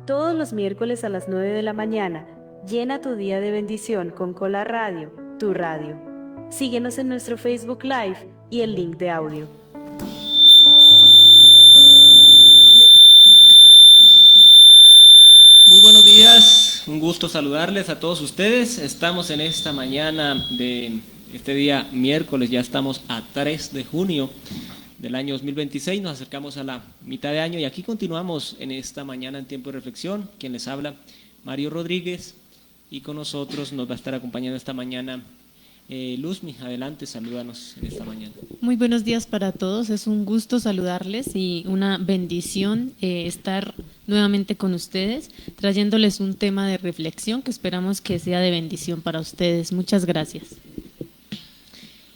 Todos los miércoles a las 9 de la mañana, llena tu día de bendición con Cola Radio, tu radio. Síguenos en nuestro Facebook Live y el link de audio. Muy buenos días, un gusto saludarles a todos ustedes. Estamos en esta mañana de este día miércoles, ya estamos a 3 de junio del año 2026, nos acercamos a la mitad de año y aquí continuamos en esta mañana en tiempo de reflexión. Quien les habla, Mario Rodríguez, y con nosotros nos va a estar acompañando esta mañana Luzmi. Adelante, salúdanos en esta mañana. Muy buenos días para todos, es un gusto saludarles y una bendición estar nuevamente con ustedes, trayéndoles un tema de reflexión que esperamos que sea de bendición para ustedes. Muchas gracias.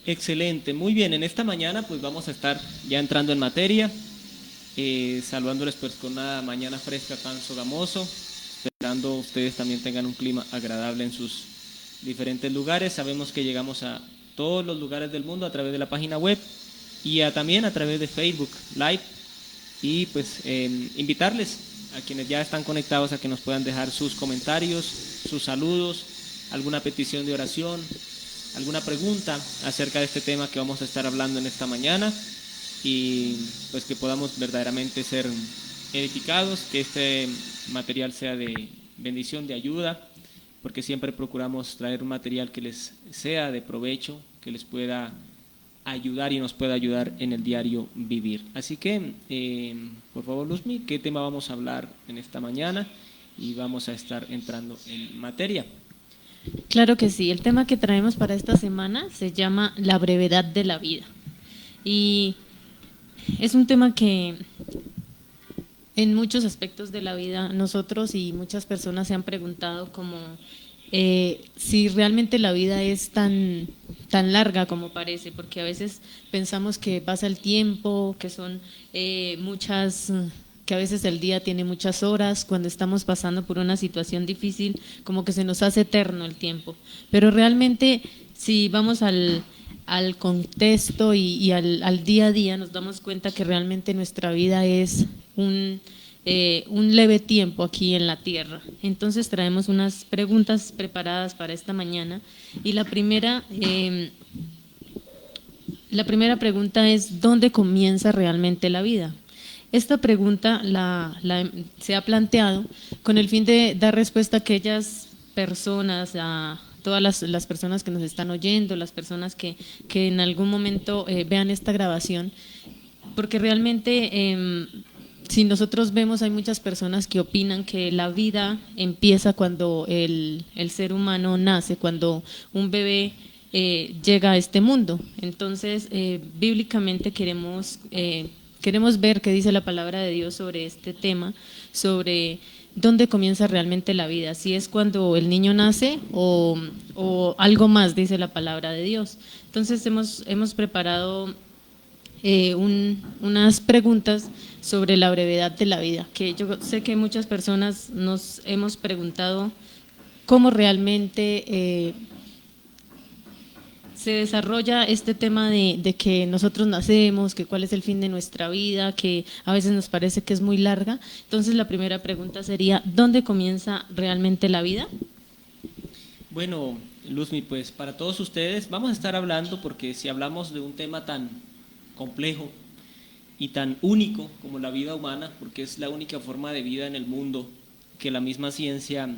Excelente, muy bien, en esta mañana pues vamos a estar ya entrando en materia, saludándoles pues con una mañana fresca acá en Sogamoso, esperando ustedes también tengan un clima agradable en sus diferentes lugares. Sabemos que llegamos a todos los lugares del mundo a través de la página web y también a través de Facebook Live, y pues invitarles a quienes ya están conectados a que nos puedan dejar sus comentarios, sus saludos, alguna petición de oración, alguna pregunta acerca de este tema que vamos a estar hablando en esta mañana, y pues que podamos verdaderamente ser edificados, que este material sea de bendición, de ayuda, porque siempre procuramos traer un material que les sea de provecho, que les pueda ayudar y nos pueda ayudar en el diario vivir. Así que, por favor, Luzmi, ¿qué tema vamos a hablar en esta mañana? Y vamos a estar entrando en materia. Claro que sí, el tema que traemos para esta semana se llama la brevedad de la vida. Y es un tema que en muchos aspectos de la vida nosotros y muchas personas se han preguntado como si realmente la vida es tan larga como parece, porque a veces pensamos que pasa el tiempo, que son que a veces el día tiene muchas horas, cuando estamos pasando por una situación difícil, como que se nos hace eterno el tiempo. Pero realmente, si vamos al contexto y al día a día, nos damos cuenta que realmente nuestra vida es un leve tiempo aquí en la tierra. Entonces traemos unas preguntas preparadas para esta mañana, y la primera pregunta es: ¿dónde comienza realmente la vida? Esta pregunta se ha planteado con el fin de dar respuesta a aquellas personas, a todas las personas que nos están oyendo, las personas que en algún momento vean esta grabación, porque realmente si nosotros vemos, hay muchas personas que opinan que la vida empieza cuando el ser humano nace, cuando un bebé llega a este mundo. Entonces, bíblicamente queremos ver qué dice la palabra de Dios sobre este tema, sobre dónde comienza realmente la vida, si es cuando el niño nace o algo más, dice la palabra de Dios. Entonces hemos preparado unas preguntas sobre la brevedad de la vida, que yo sé que muchas personas nos hemos preguntado cómo realmente se desarrolla este tema de que nosotros nacemos, que cuál es el fin de nuestra vida, que a veces nos parece que es muy larga. Entonces la primera pregunta sería: ¿dónde comienza realmente la vida? Bueno, Luzmi, pues para todos ustedes vamos a estar hablando, porque si hablamos de un tema tan complejo y tan único como la vida humana, porque es la única forma de vida en el mundo que la misma ciencia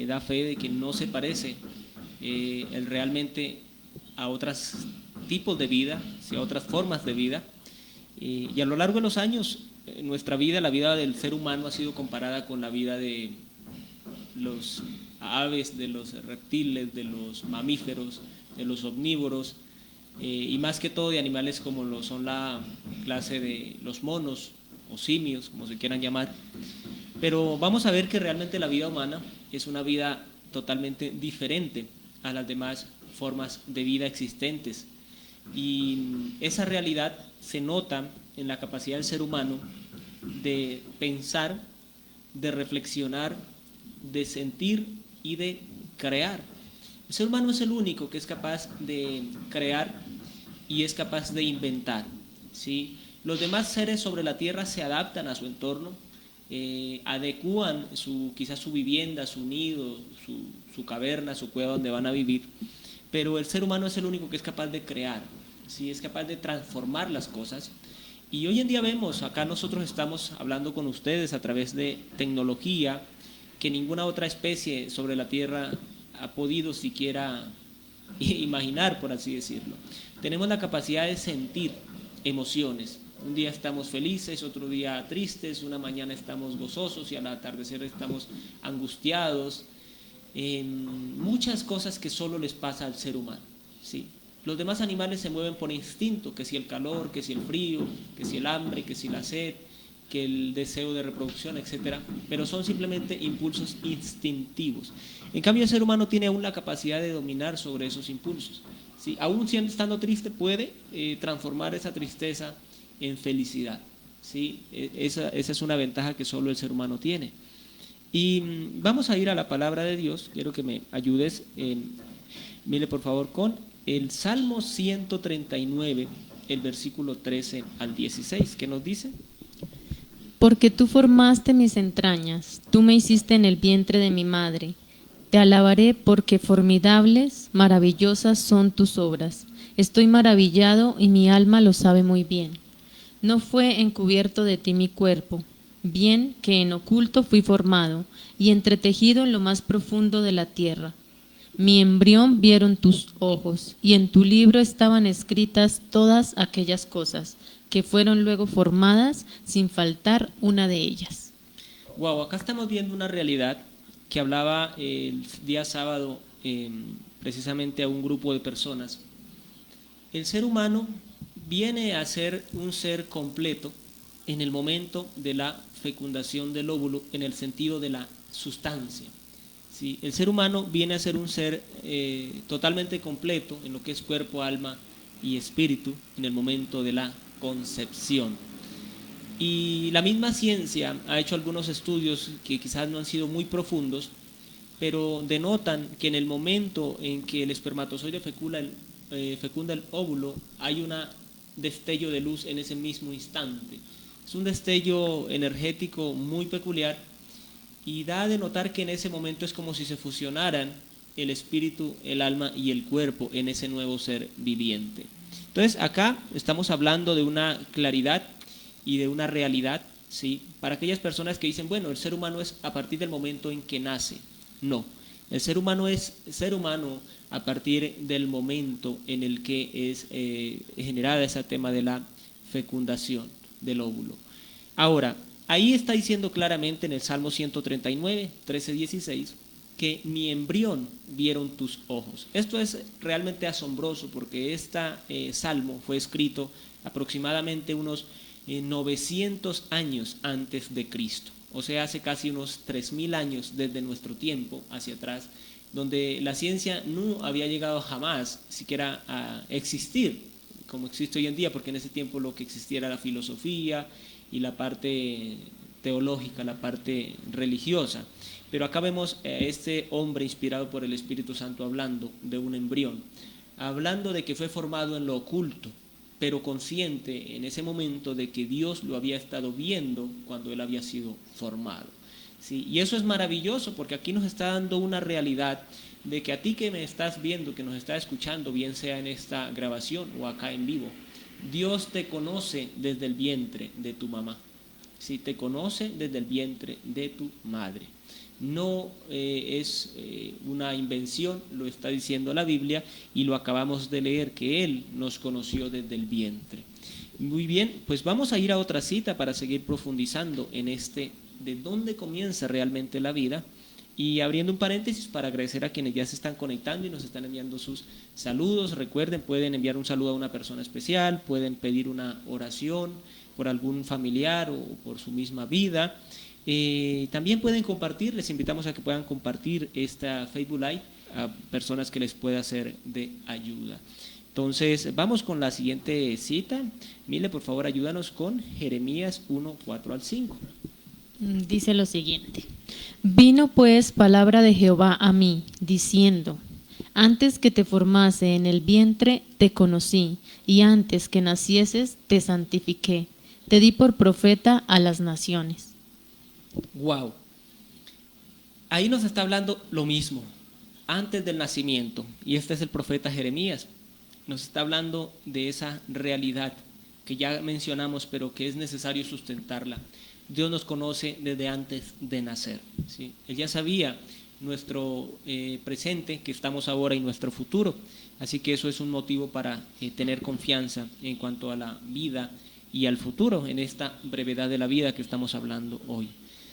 da fe de que no se parece realmente a otros tipos de vida, a otras formas de vida, y a lo largo de los años nuestra vida, la vida del ser humano, ha sido comparada con la vida de los aves, de los reptiles, de los mamíferos, de los omnívoros, y más que todo de animales como lo son la clase de los monos o simios, como se quieran llamar. Pero vamos a ver que realmente la vida humana es una vida totalmente diferente a las demás formas de vida existentes, y esa realidad se nota en la capacidad del ser humano de pensar, de reflexionar, de sentir y de crear. El ser humano es el único que es capaz de crear y es capaz de inventar, ¿sí? Los demás seres sobre la tierra se adaptan a su entorno, adecúan quizás su vivienda, su nido, su caverna, su cueva donde van a vivir, pero el ser humano es el único que es capaz de crear, ¿sí? Es capaz de transformar las cosas. Y hoy en día vemos, acá nosotros estamos hablando con ustedes a través de tecnología que ninguna otra especie sobre la Tierra ha podido siquiera imaginar, por así decirlo. Tenemos la capacidad de sentir emociones. Un día estamos felices, otro día tristes, una mañana estamos gozosos y al atardecer estamos angustiados. Muchas cosas que solo les pasa al ser humano, ¿sí? Los demás animales se mueven por instinto, que si el calor, que si el frío, que si el hambre, que si la sed, que el deseo de reproducción, etcétera, pero son simplemente impulsos instintivos. En cambio, el ser humano tiene aún la capacidad de dominar sobre esos impulsos, ¿sí? Aún estando triste puede transformar esa tristeza en felicidad, ¿sí? Esa es una ventaja que solo el ser humano tiene. Y vamos a ir a la palabra de Dios. Quiero que me ayudes, mire por favor, con el Salmo 139, el versículo 13 al 16, ¿qué nos dice? Porque tú formaste mis entrañas, tú me hiciste en el vientre de mi madre. Te alabaré porque formidables, maravillosas son tus obras. Estoy maravillado y mi alma lo sabe muy bien. No fue encubierto de ti mi cuerpo, bien que en oculto fui formado y entretejido en lo más profundo de la tierra. Mi embrión vieron tus ojos, y en tu libro estaban escritas todas aquellas cosas que fueron luego formadas sin faltar una de ellas. Wow, acá estamos viendo una realidad que hablaba el día sábado precisamente a un grupo de personas. El ser humano viene a ser un ser completo en el momento de la fecundación del óvulo, en el sentido de la sustancia. ¿Sí? El ser humano viene a ser un ser totalmente completo en lo que es cuerpo, alma y espíritu en el momento de la concepción. Y la misma ciencia ha hecho algunos estudios que quizás no han sido muy profundos, pero denotan que en el momento en que el espermatozoide fecunda el óvulo, hay un destello de luz en ese mismo instante. Es un destello energético muy peculiar y da a denotar que en ese momento es como si se fusionaran el espíritu, el alma y el cuerpo en ese nuevo ser viviente. Entonces acá estamos hablando de una claridad y de una realidad, ¿sí? Para aquellas personas que dicen, bueno, el ser humano es a partir del momento en que nace. No, el ser humano es ser humano a partir del momento en el que es generada ese tema de la fecundación del óvulo. Ahora, ahí está diciendo claramente en el Salmo 139, 13, 16, que mi embrión vieron tus ojos. Esto es realmente asombroso porque este salmo fue escrito aproximadamente unos 900 años antes de Cristo. O sea, hace casi unos 3000 años desde nuestro tiempo hacia atrás, donde la ciencia no había llegado jamás siquiera a existir como existe hoy en día, porque en ese tiempo lo que existía era la filosofía y la parte teológica, la parte religiosa. Pero acá vemos a este hombre inspirado por el Espíritu Santo hablando de un embrión, hablando de que fue formado en lo oculto, pero consciente en ese momento de que Dios lo había estado viendo cuando él había sido formado. ¿Sí? Y eso es maravilloso porque aquí nos está dando una realidad de que a ti que me estás viendo, que nos estás escuchando, bien sea en esta grabación o acá en vivo, Dios te conoce desde el vientre de tu mamá. Sí, te conoce desde el vientre de tu madre. No es una invención, lo está diciendo la Biblia y lo acabamos de leer, que Él nos conoció desde el vientre. Muy bien, pues vamos a ir a otra cita para seguir profundizando en de dónde comienza realmente la vida. Y abriendo un paréntesis para agradecer a quienes ya se están conectando y nos están enviando sus saludos. Recuerden, pueden enviar un saludo a una persona especial, pueden pedir una oración por algún familiar o por su misma vida. También pueden compartir, les invitamos a que puedan compartir esta Facebook Live a personas que les pueda ser de ayuda. Entonces, vamos con la siguiente cita. Mile, por favor, ayúdanos con Jeremías 1, 4 al 5. Dice lo siguiente: Vino pues palabra de Jehová a mí, diciendo: Antes que te formase en el vientre te conocí, y antes que nacieses te santifiqué, te di por profeta a las naciones. Wow. Ahí nos está hablando lo mismo, antes del nacimiento, y este es el profeta Jeremías. Nos está hablando de esa realidad que ya mencionamos, pero que es necesario sustentarla. Dios nos conoce desde antes de nacer, ¿sí? Él ya sabía nuestro presente, que estamos ahora, y nuestro futuro. Así que eso es un motivo para tener confianza en cuanto a la vida y al futuro, en esta brevedad de la vida que estamos hablando hoy.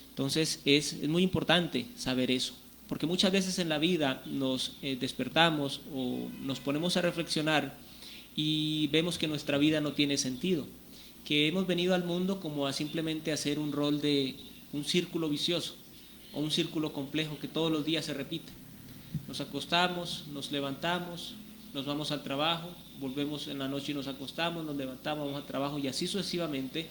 Entonces es muy importante saber eso, porque muchas veces en la vida nos despertamos o nos ponemos a reflexionar y vemos que nuestra vida no tiene sentido, que hemos venido al mundo como a simplemente hacer un rol de un círculo vicioso o un círculo complejo que todos los días se repite. Nos acostamos, nos levantamos, nos vamos al trabajo, volvemos en la noche y nos acostamos, nos levantamos, vamos al trabajo, y así sucesivamente,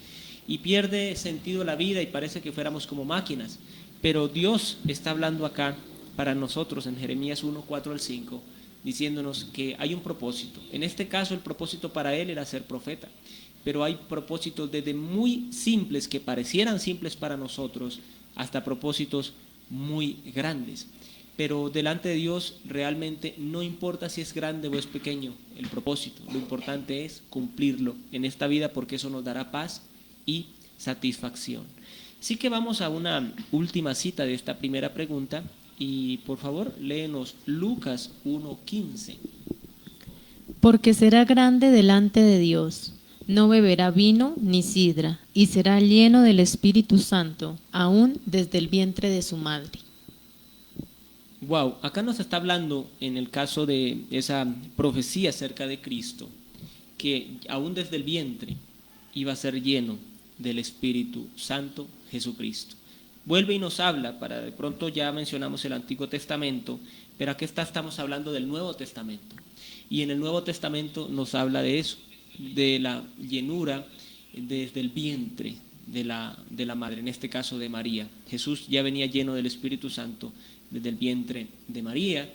y pierde sentido la vida y parece que fuéramos como máquinas. Pero Dios está hablando acá para nosotros en Jeremías 1, 4 al 5, diciéndonos que hay un propósito. En este caso el propósito para él era ser profeta, pero hay propósitos desde muy simples, que parecieran simples para nosotros, hasta propósitos muy grandes. Pero delante de Dios realmente no importa si es grande o es pequeño el propósito, lo importante es cumplirlo en esta vida, porque eso nos dará paz y satisfacción. Así que vamos a una última cita de esta primera pregunta, y por favor léenos Lucas 1:15. Porque será grande delante de Dios, no beberá vino ni sidra, y será lleno del Espíritu Santo, aún desde el vientre de su madre. Wow, acá nos está hablando en el caso de esa profecía acerca de Cristo, que aún desde el vientre iba a ser lleno del Espíritu Santo, Jesucristo. Vuelve y nos habla, para de pronto ya mencionamos el Antiguo Testamento, pero aquí estamos hablando del Nuevo Testamento. Y en el Nuevo Testamento nos habla de eso, de la llenura desde el vientre de la madre, en este caso de María. Jesús ya venía lleno del Espíritu Santo desde el vientre de María,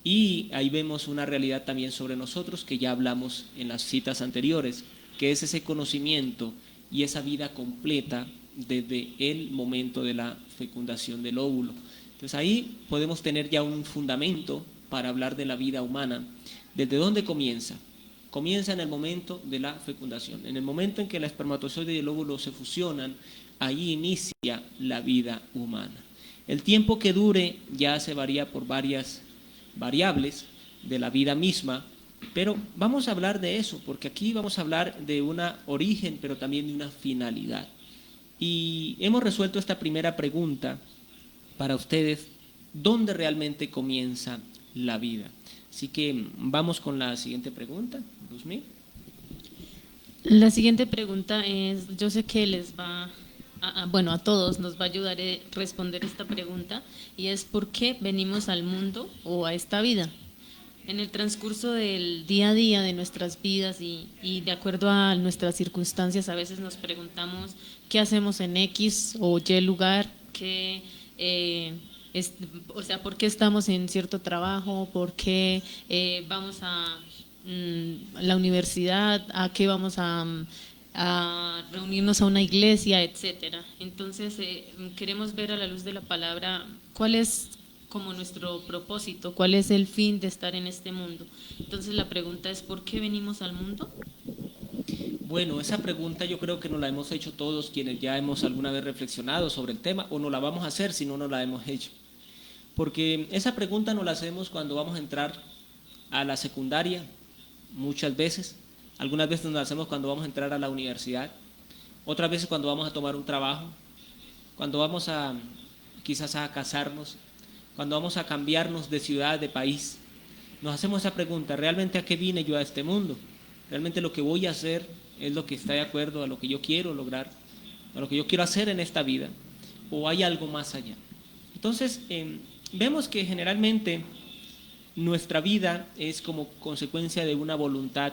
y ahí vemos una realidad también sobre nosotros que ya hablamos en las citas anteriores, que es ese conocimiento y esa vida completa desde el momento de la fecundación del óvulo. Entonces ahí podemos tener ya un fundamento para hablar de la vida humana. ¿Desde dónde comienza? Comienza en el momento de la fecundación, en el momento en que el espermatozoide y el óvulo se fusionan. Ahí inicia la vida humana. El tiempo que dure ya se varía por varias variables de la vida misma, pero vamos a hablar de eso, porque aquí vamos a hablar de un origen, pero también de una finalidad. Y hemos resuelto esta primera pregunta para ustedes: ¿dónde realmente comienza la vida? Así que vamos con la siguiente pregunta, Luzmí. La siguiente pregunta es, yo sé que les va, a todos nos va a ayudar a responder esta pregunta, y es ¿por qué venimos al mundo o a esta vida? En el transcurso del día a día de nuestras vidas y de acuerdo a nuestras circunstancias, a veces nos preguntamos qué hacemos en X o Y lugar, ¿por qué estamos en cierto trabajo? ¿Por qué vamos a la universidad? ¿A qué vamos a reunirnos a una iglesia, etcétera? Entonces queremos ver a la luz de la palabra cuál es como nuestro propósito, cuál es el fin de estar en este mundo. Entonces la pregunta es, ¿por qué venimos al mundo? Bueno, esa pregunta yo creo que nos la hemos hecho todos quienes ya hemos alguna vez reflexionado sobre el tema, o no la vamos a hacer si no nos la hemos hecho. Porque esa pregunta nos la hacemos cuando vamos a entrar a la secundaria, muchas veces. Algunas veces nos la hacemos cuando vamos a entrar a la universidad, otras veces cuando vamos a tomar un trabajo, cuando vamos quizás a casarnos, cuando vamos a cambiarnos de ciudad, de país. Nos hacemos esa pregunta: ¿realmente a qué vine yo a este mundo? ¿Realmente lo que voy a hacer es lo que está de acuerdo a lo que yo quiero lograr, a lo que yo quiero hacer en esta vida? ¿O hay algo más allá? Entonces, vemos que generalmente nuestra vida es como consecuencia de una voluntad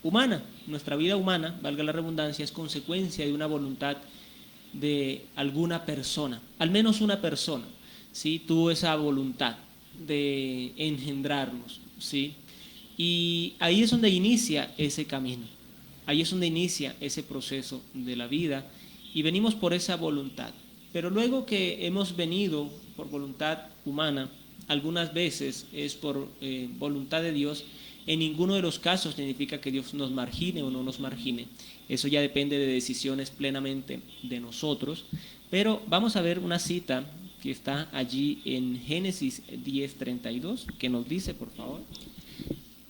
humana. Nuestra vida humana, valga la redundancia, es consecuencia de una voluntad de alguna persona, al menos una persona, ¿sí? Tuvo esa voluntad de engendrarnos, ¿sí? Y ahí es donde inicia ese camino, ahí es donde inicia ese proceso de la vida, y venimos por esa voluntad. Pero luego que hemos venido por voluntad humana, algunas veces es por voluntad de Dios. En ninguno de los casos significa que Dios nos margine o no nos margine. Eso ya depende de decisiones plenamente de nosotros. Pero vamos a ver una cita que está allí en Génesis 10:32, que nos dice, por favor.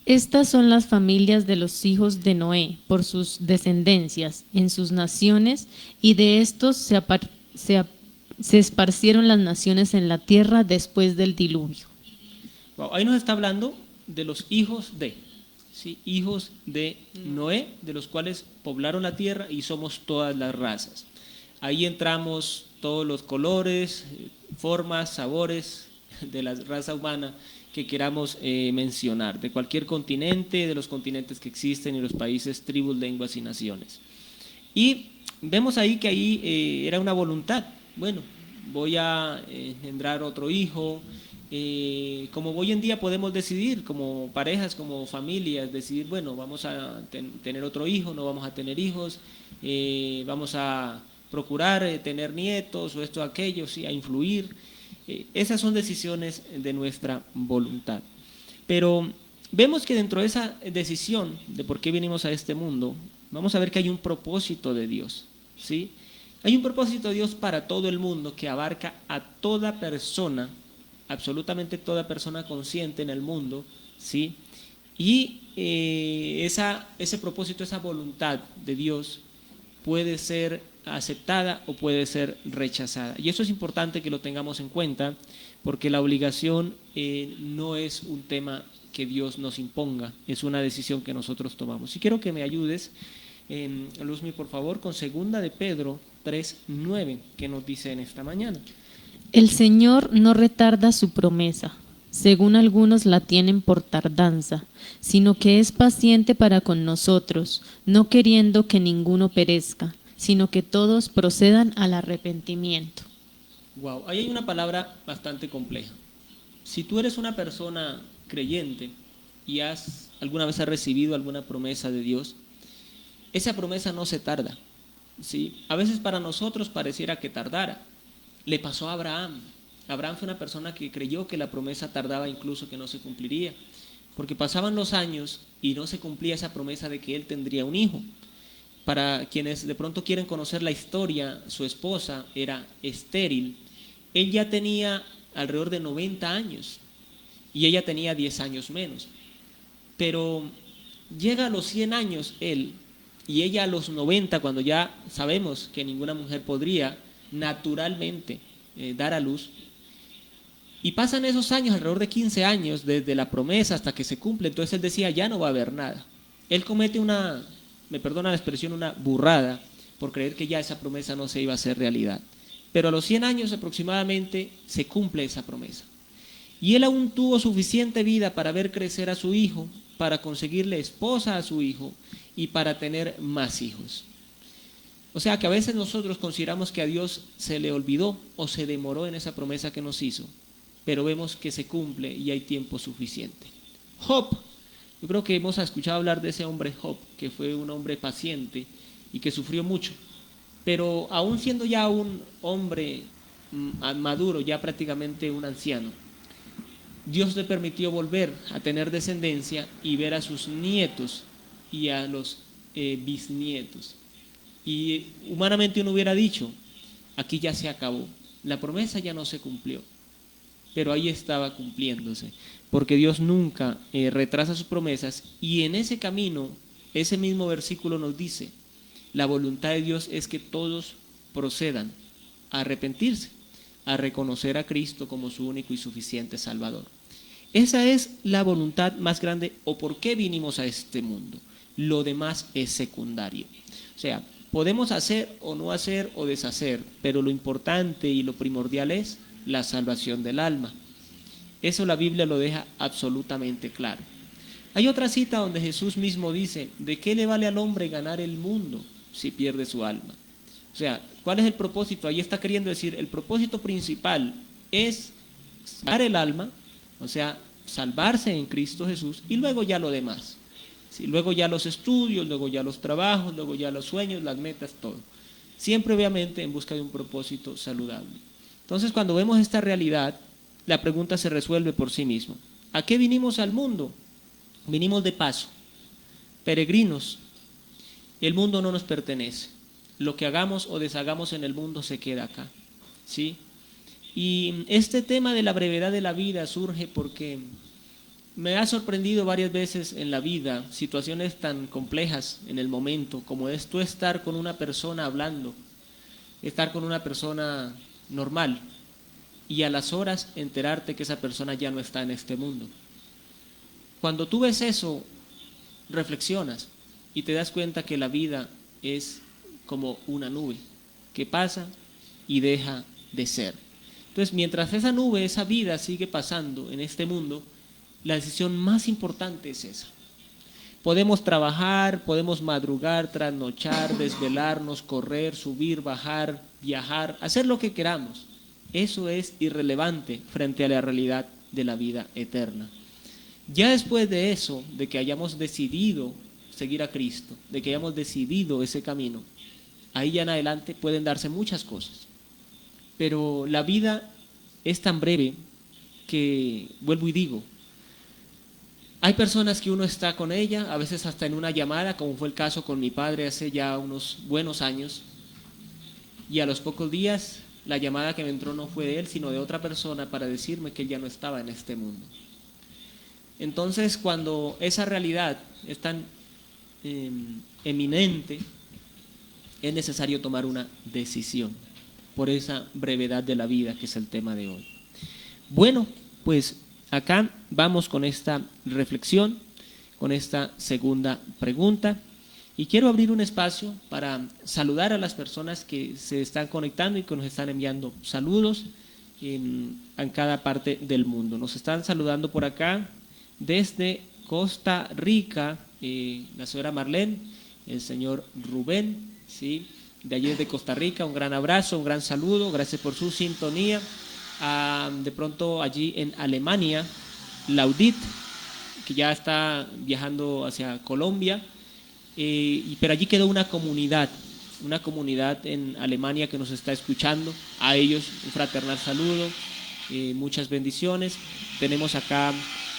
Estas son las familias de los hijos de Noé, por sus descendencias, en sus naciones, y de estos se esparcieron las naciones en la tierra después del diluvio. Wow, ahí nos está hablando de los hijos de, ¿sí? Hijos de Noé, de los cuales poblaron la tierra y somos todas las razas. Ahí entramos todos los colores, formas, sabores de la raza humana que queramos mencionar, de cualquier continente, de los continentes que existen y los países, tribus, lenguas y naciones. Y vemos ahí que ahí era una voluntad. Bueno, voy a engendrar otro hijo, como hoy en día podemos decidir como parejas, como familias, decidir, bueno, vamos a tener otro hijo, no vamos a tener hijos, vamos a procurar tener nietos o esto o aquello, sí, a influir. Esas son decisiones de nuestra voluntad. Pero vemos que dentro de esa decisión de por qué venimos a este mundo, vamos a ver que hay un propósito de Dios, ¿sí? Hay un propósito de Dios para todo el mundo que abarca a toda persona, absolutamente toda persona consciente en el mundo, ¿sí? Y ese propósito, esa voluntad de Dios puede ser aceptada o puede ser rechazada. Y eso es importante que lo tengamos en cuenta, porque la obligación no es un tema que Dios nos imponga, es una decisión que nosotros tomamos. Y quiero que me ayudes, Luzmi, por favor, con 2 de Pedro 3:9, que nos dice en esta mañana. El Señor no retarda su promesa, según algunos la tienen por tardanza, sino que es paciente para con nosotros, no queriendo que ninguno perezca, sino que todos procedan al arrepentimiento. Wow, ahí hay una palabra bastante compleja. Si tú eres una persona creyente y alguna vez has recibido alguna promesa de Dios, esa promesa no se tarda, ¿sí? A veces para nosotros pareciera que tardara. Le pasó a Abraham. Abraham fue una persona que creyó que la promesa tardaba, incluso que no se cumpliría, porque pasaban los años y no se cumplía esa promesa de que él tendría un hijo. Para quienes de pronto quieren conocer la historia, su esposa era estéril. Él ya tenía alrededor de 90 años y ella tenía 10 años menos. Pero llega a los 100 años él y ella a los 90, cuando ya sabemos que ninguna mujer podría naturalmente dar a luz. Y pasan esos años, alrededor de 15 años, desde la promesa hasta que se cumple. Entonces él decía, ya no va a haber nada. Él comete me perdona la expresión, una burrada por creer que ya esa promesa no se iba a hacer realidad. Pero a los 100 años aproximadamente se cumple esa promesa. Y él aún tuvo suficiente vida para ver crecer a su hijo, para conseguirle esposa a su hijo y para tener más hijos. O sea que a veces nosotros consideramos que a Dios se le olvidó o se demoró en esa promesa que nos hizo, pero vemos que se cumple y hay tiempo suficiente. Job. Yo creo que hemos escuchado hablar de ese hombre Job, que fue un hombre paciente y que sufrió mucho. Pero aún siendo ya un hombre maduro, ya prácticamente un anciano, Dios le permitió volver a tener descendencia y ver a sus nietos y a los bisnietos. Y humanamente uno hubiera dicho, aquí ya se acabó, la promesa ya no se cumplió. Pero ahí estaba cumpliéndose, porque Dios nunca retrasa sus promesas, y en ese camino, ese mismo versículo nos dice, la voluntad de Dios es que todos procedan a arrepentirse, a reconocer a Cristo como su único y suficiente Salvador. Esa es la voluntad más grande, o por qué vinimos a este mundo. Lo demás es secundario. O sea, podemos hacer o no hacer o deshacer, pero lo importante y lo primordial es la salvación del alma. Eso la Biblia lo deja absolutamente claro. Hay otra cita donde Jesús mismo dice, ¿de qué le vale al hombre ganar el mundo si pierde su alma? O sea, ¿cuál es el propósito? Ahí está queriendo decir, el propósito principal es salvar el alma, o sea, salvarse en Cristo Jesús, y luego ya lo demás. Sí, luego ya los estudios, luego ya los trabajos, luego ya los sueños, las metas, todo. siempre obviamente en busca de un propósito saludable. Entonces, cuando vemos esta realidad, la pregunta se resuelve por sí mismo. ¿A qué vinimos al mundo? Vinimos de paso, peregrinos. El mundo no nos pertenece. Lo que hagamos o deshagamos en el mundo se queda acá, ¿sí? Y este tema de la brevedad de la vida surge porque me ha sorprendido varias veces en la vida situaciones tan complejas en el momento, como es tú estar con una persona hablando, estar con una persona normal, y a las horas enterarte que esa persona ya no está en este mundo. Cuando tú ves eso, reflexionas y te das cuenta que la vida es como una nube que pasa y deja de ser. Entonces, mientras esa nube, esa vida sigue pasando en este mundo, la decisión más importante es esa. Podemos trabajar, podemos madrugar, trasnochar, desvelarnos, correr, subir, bajar, viajar, hacer lo que queramos. Eso es irrelevante frente a la realidad de la vida eterna. Ya después de eso, de que hayamos decidido seguir a Cristo, de que hayamos decidido ese camino, ahí ya en adelante pueden darse muchas cosas. Pero la vida es tan breve que, vuelvo y digo, hay personas que uno está con ella, a veces hasta en una llamada, como fue el caso con mi padre hace ya unos buenos años, y a los pocos días la llamada que me entró no fue de él, sino de otra persona para decirme que él ya no estaba en este mundo. Entonces, cuando esa realidad es tan eminente, es necesario tomar una decisión por esa brevedad de la vida que es el tema de hoy. Bueno, pues acá vamos con esta reflexión, con esta segunda pregunta, y quiero abrir un espacio para saludar a las personas que se están conectando y que nos están enviando saludos en cada parte del mundo. Nos están saludando por acá desde Costa Rica, la señora Marlene, el señor Rubén, ¿sí? De allí de Costa Rica, un gran abrazo, un gran saludo, gracias por su sintonía. De pronto allí en Alemania, Laudit, que ya está viajando hacia Colombia, pero allí quedó una comunidad en Alemania que nos está escuchando. A ellos un fraternal saludo, muchas bendiciones. Tenemos acá,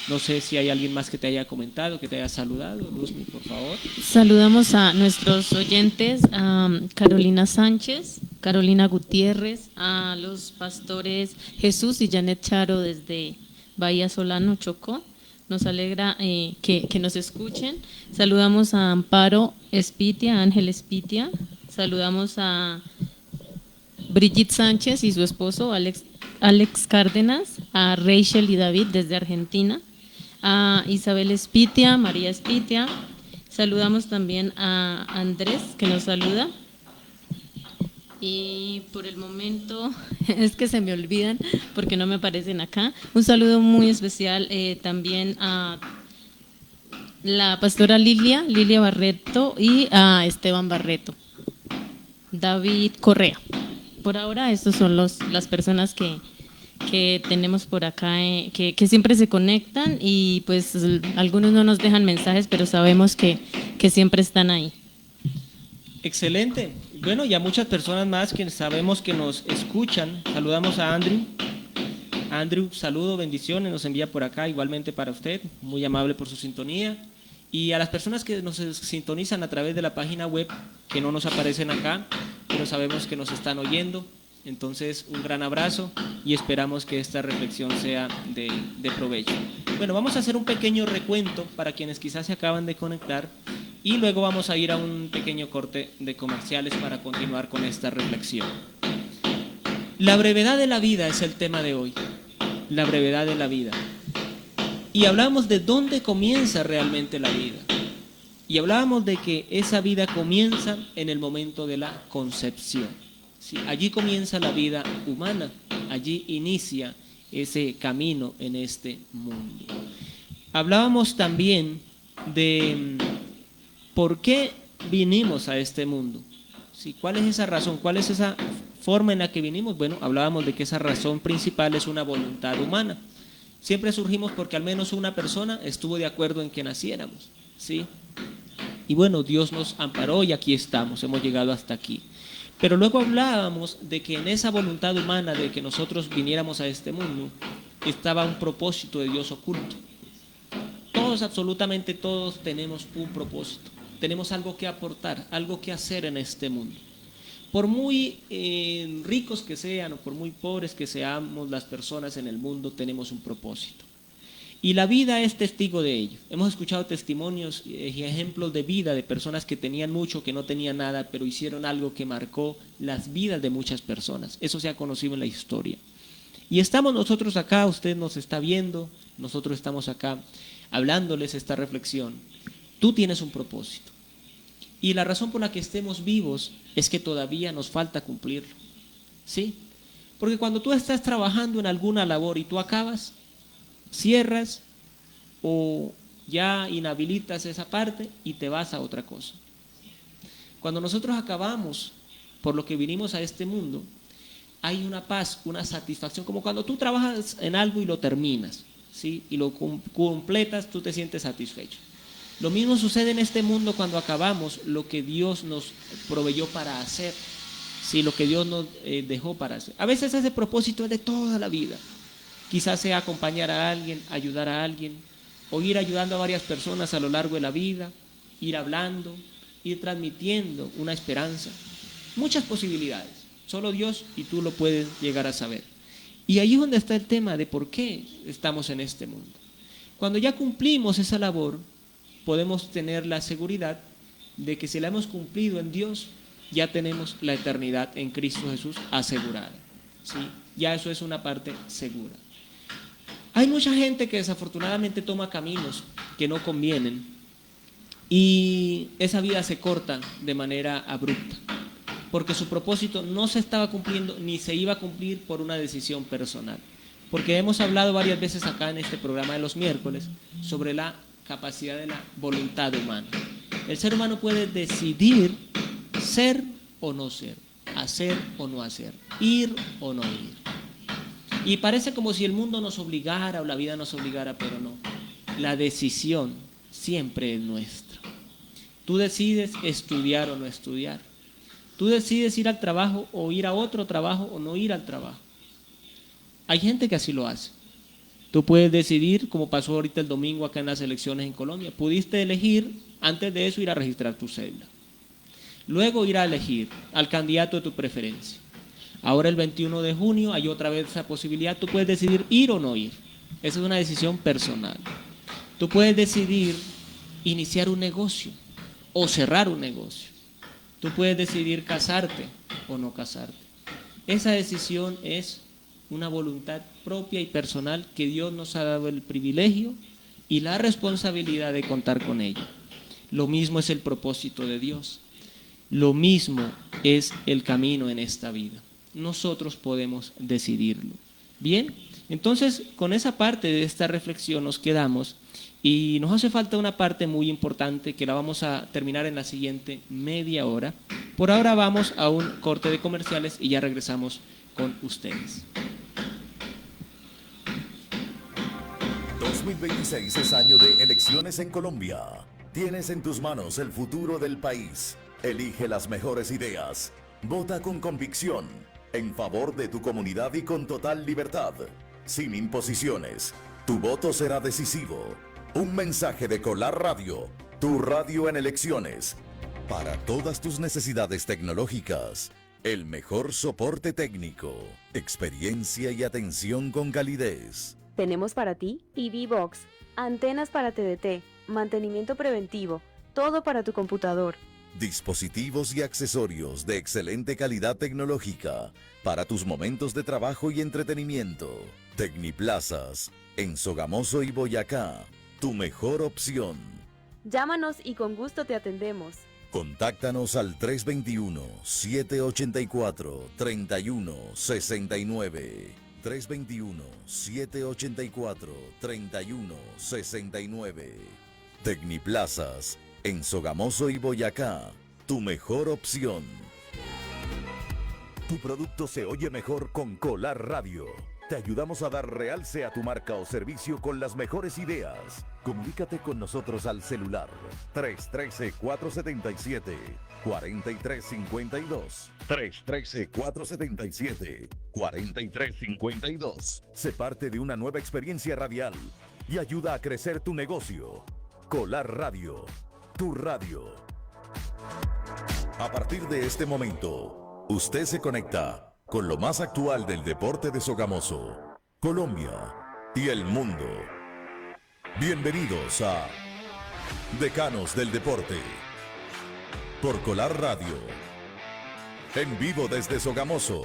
no sé si hay alguien más que te haya comentado, que te haya saludado. Luzmi, por favor. Saludamos a nuestros oyentes, a Carolina Sánchez, Carolina Gutiérrez, a los pastores Jesús y Janet Charo desde Bahía Solano, Chocó. Nos alegra que nos escuchen. Saludamos a Amparo Espitia, Ángel Espitia. Saludamos a Brigitte Sánchez y su esposo Alex Cárdenas, a Rachel y David desde Argentina, a Isabel Espitia, María Espitia. Saludamos también a Andrés, que nos saluda. Y por el momento, es que se me olvidan porque no me aparecen acá. Un saludo muy especial también a la pastora Lilia Barreto y a Esteban Barreto, David Correa. Por ahora, estos son las personas que tenemos por acá, que siempre se conectan y pues algunos no nos dejan mensajes, pero sabemos que siempre están ahí. Excelente. Bueno, y a muchas personas más que sabemos que nos escuchan. Saludamos a Andrew. Andrew, saludo, bendiciones, nos envía por acá, igualmente para usted, muy amable por su sintonía. Y a las personas que nos sintonizan a través de la página web, que no nos aparecen acá, pero sabemos que nos están oyendo. Entonces, un gran abrazo y esperamos que esta reflexión sea de provecho. Bueno, vamos a hacer un pequeño recuento para quienes quizás se acaban de conectar y luego vamos a ir a un pequeño corte de comerciales para continuar con esta reflexión. La brevedad de la vida es el tema de hoy, la brevedad de la vida. Y hablamos de dónde comienza realmente la vida. Y hablábamos de que esa vida comienza en el momento de la concepción. Sí, allí comienza la vida humana, allí inicia ese camino en este mundo. Hablábamos también de por qué vinimos a este mundo. Sí, ¿cuál es esa razón? ¿Cuál es esa forma en la que vinimos? Bueno, hablábamos de que esa razón principal es una voluntad humana. Siempre surgimos porque al menos una persona estuvo de acuerdo en que naciéramos, ¿sí? Y bueno, Dios nos amparó y aquí estamos, hemos llegado hasta aquí. Pero luego hablábamos de que en esa voluntad humana de que nosotros viniéramos a este mundo estaba un propósito de Dios oculto. Todos, absolutamente todos, tenemos un propósito. Tenemos algo que aportar, algo que hacer en este mundo. Por muy ricos que sean o por muy pobres que seamos las personas en el mundo, tenemos un propósito. Y la vida es testigo de ello. Hemos escuchado testimonios y ejemplos de vida de personas que tenían mucho, que no tenían nada, pero hicieron algo que marcó las vidas de muchas personas. Eso se ha conocido en la historia. Y estamos nosotros acá, usted nos está viendo, nosotros estamos acá hablándoles esta reflexión. Tú tienes un propósito. Y la razón por la que estemos vivos es que todavía nos falta cumplirlo. ¿Sí? Porque cuando tú estás trabajando en alguna labor y tú acabas, cierras o ya inhabilitas esa parte y te vas a otra cosa. Cuando nosotros acabamos por lo que vinimos a este mundo, hay una paz, una satisfacción, como cuando tú trabajas en algo y lo terminas, ¿sí? Y lo completas, tú te sientes satisfecho. Lo mismo sucede en este mundo cuando acabamos lo que Dios nos proveyó para hacer, ¿sí? Lo que Dios nos dejó para hacer. A veces ese propósito es de toda la vida. Quizás sea acompañar a alguien, ayudar a alguien, o ir ayudando a varias personas a lo largo de la vida, ir hablando, ir transmitiendo una esperanza. Muchas posibilidades. Solo Dios y tú lo puedes llegar a saber. Y ahí es donde está el tema de por qué estamos en este mundo. Cuando ya cumplimos esa labor, podemos tener la seguridad de que si la hemos cumplido en Dios, ya tenemos la eternidad en Cristo Jesús asegurada. ¿Sí? Ya eso es una parte segura. Hay mucha gente que desafortunadamente toma caminos que no convienen y esa vida se corta de manera abrupta, porque su propósito no se estaba cumpliendo ni se iba a cumplir por una decisión personal. Porque hemos hablado varias veces acá en este programa de los miércoles sobre la capacidad de la voluntad humana. El ser humano puede decidir ser o no ser, hacer o no hacer, ir o no ir. Y parece como si el mundo nos obligara o la vida nos obligara, pero no. La decisión siempre es nuestra. Tú decides estudiar o no estudiar. Tú decides ir al trabajo o ir a otro trabajo o no ir al trabajo. Hay gente que así lo hace. Tú puedes decidir, como pasó ahorita el domingo acá en las elecciones en Colombia. Pudiste elegir, antes de eso, ir a registrar tu cédula. Luego ir a elegir al candidato de tu preferencia. Ahora el 21 de junio hay otra vez esa posibilidad. Tú puedes decidir ir o no ir. Esa es una decisión personal. Tú puedes decidir iniciar un negocio o cerrar un negocio. Tú puedes decidir casarte o no casarte. Esa decisión es una voluntad propia y personal que Dios nos ha dado el privilegio y la responsabilidad de contar con ella. Lo mismo es el propósito de Dios. Lo mismo es el camino en esta vida. Nosotros podemos decidirlo. Bien, entonces con esa parte de esta reflexión nos quedamos y nos hace falta una parte muy importante que la vamos a terminar en la siguiente media hora. Por ahora vamos a un corte de comerciales y ya regresamos con ustedes. 2026 es año de elecciones en Colombia. Tienes en tus manos el futuro del país. Elige las mejores ideas. Vota con convicción, en favor de tu comunidad y con total libertad. Sin imposiciones. Tu voto será decisivo. Un mensaje de Colar Radio, tu radio en elecciones. Para todas tus necesidades tecnológicas, el mejor soporte técnico, experiencia y atención con calidez. Tenemos para ti TV Box, antenas para TDT, mantenimiento preventivo, todo para tu computador. Dispositivos y accesorios de excelente calidad tecnológica para tus momentos de trabajo y entretenimiento. Tecniplazas, en Sogamoso y Boyacá, tu mejor opción. Llámanos y con gusto te atendemos. Contáctanos al 321-784-3169. 321-784-3169. Tecniplazas, en Sogamoso y Boyacá, tu mejor opción. Tu producto se oye mejor con Colar Radio. Te ayudamos a dar realce a tu marca o servicio con las mejores ideas. Comunícate con nosotros al celular 313-477-4352. 313-477-4352. Sé parte de una nueva experiencia radial y ayuda a crecer tu negocio. Colar Radio, tu radio. A partir de este momento, usted se conecta con lo más actual del deporte de Sogamoso, Colombia y el mundo. Bienvenidos a Decanos del Deporte por Colar Radio, en vivo desde Sogamoso.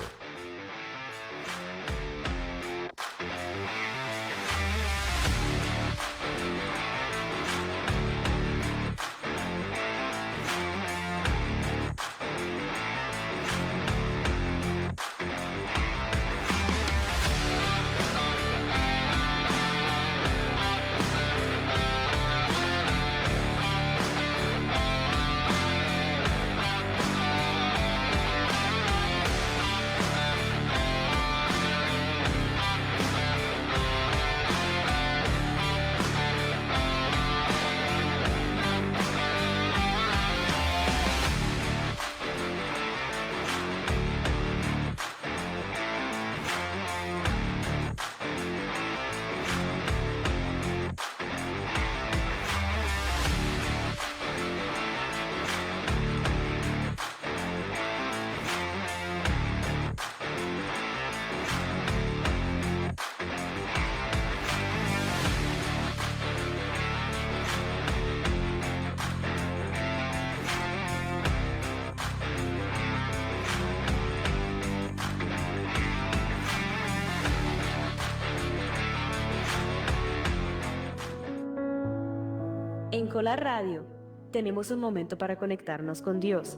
En Colar Radio tenemos un momento para conectarnos con Dios.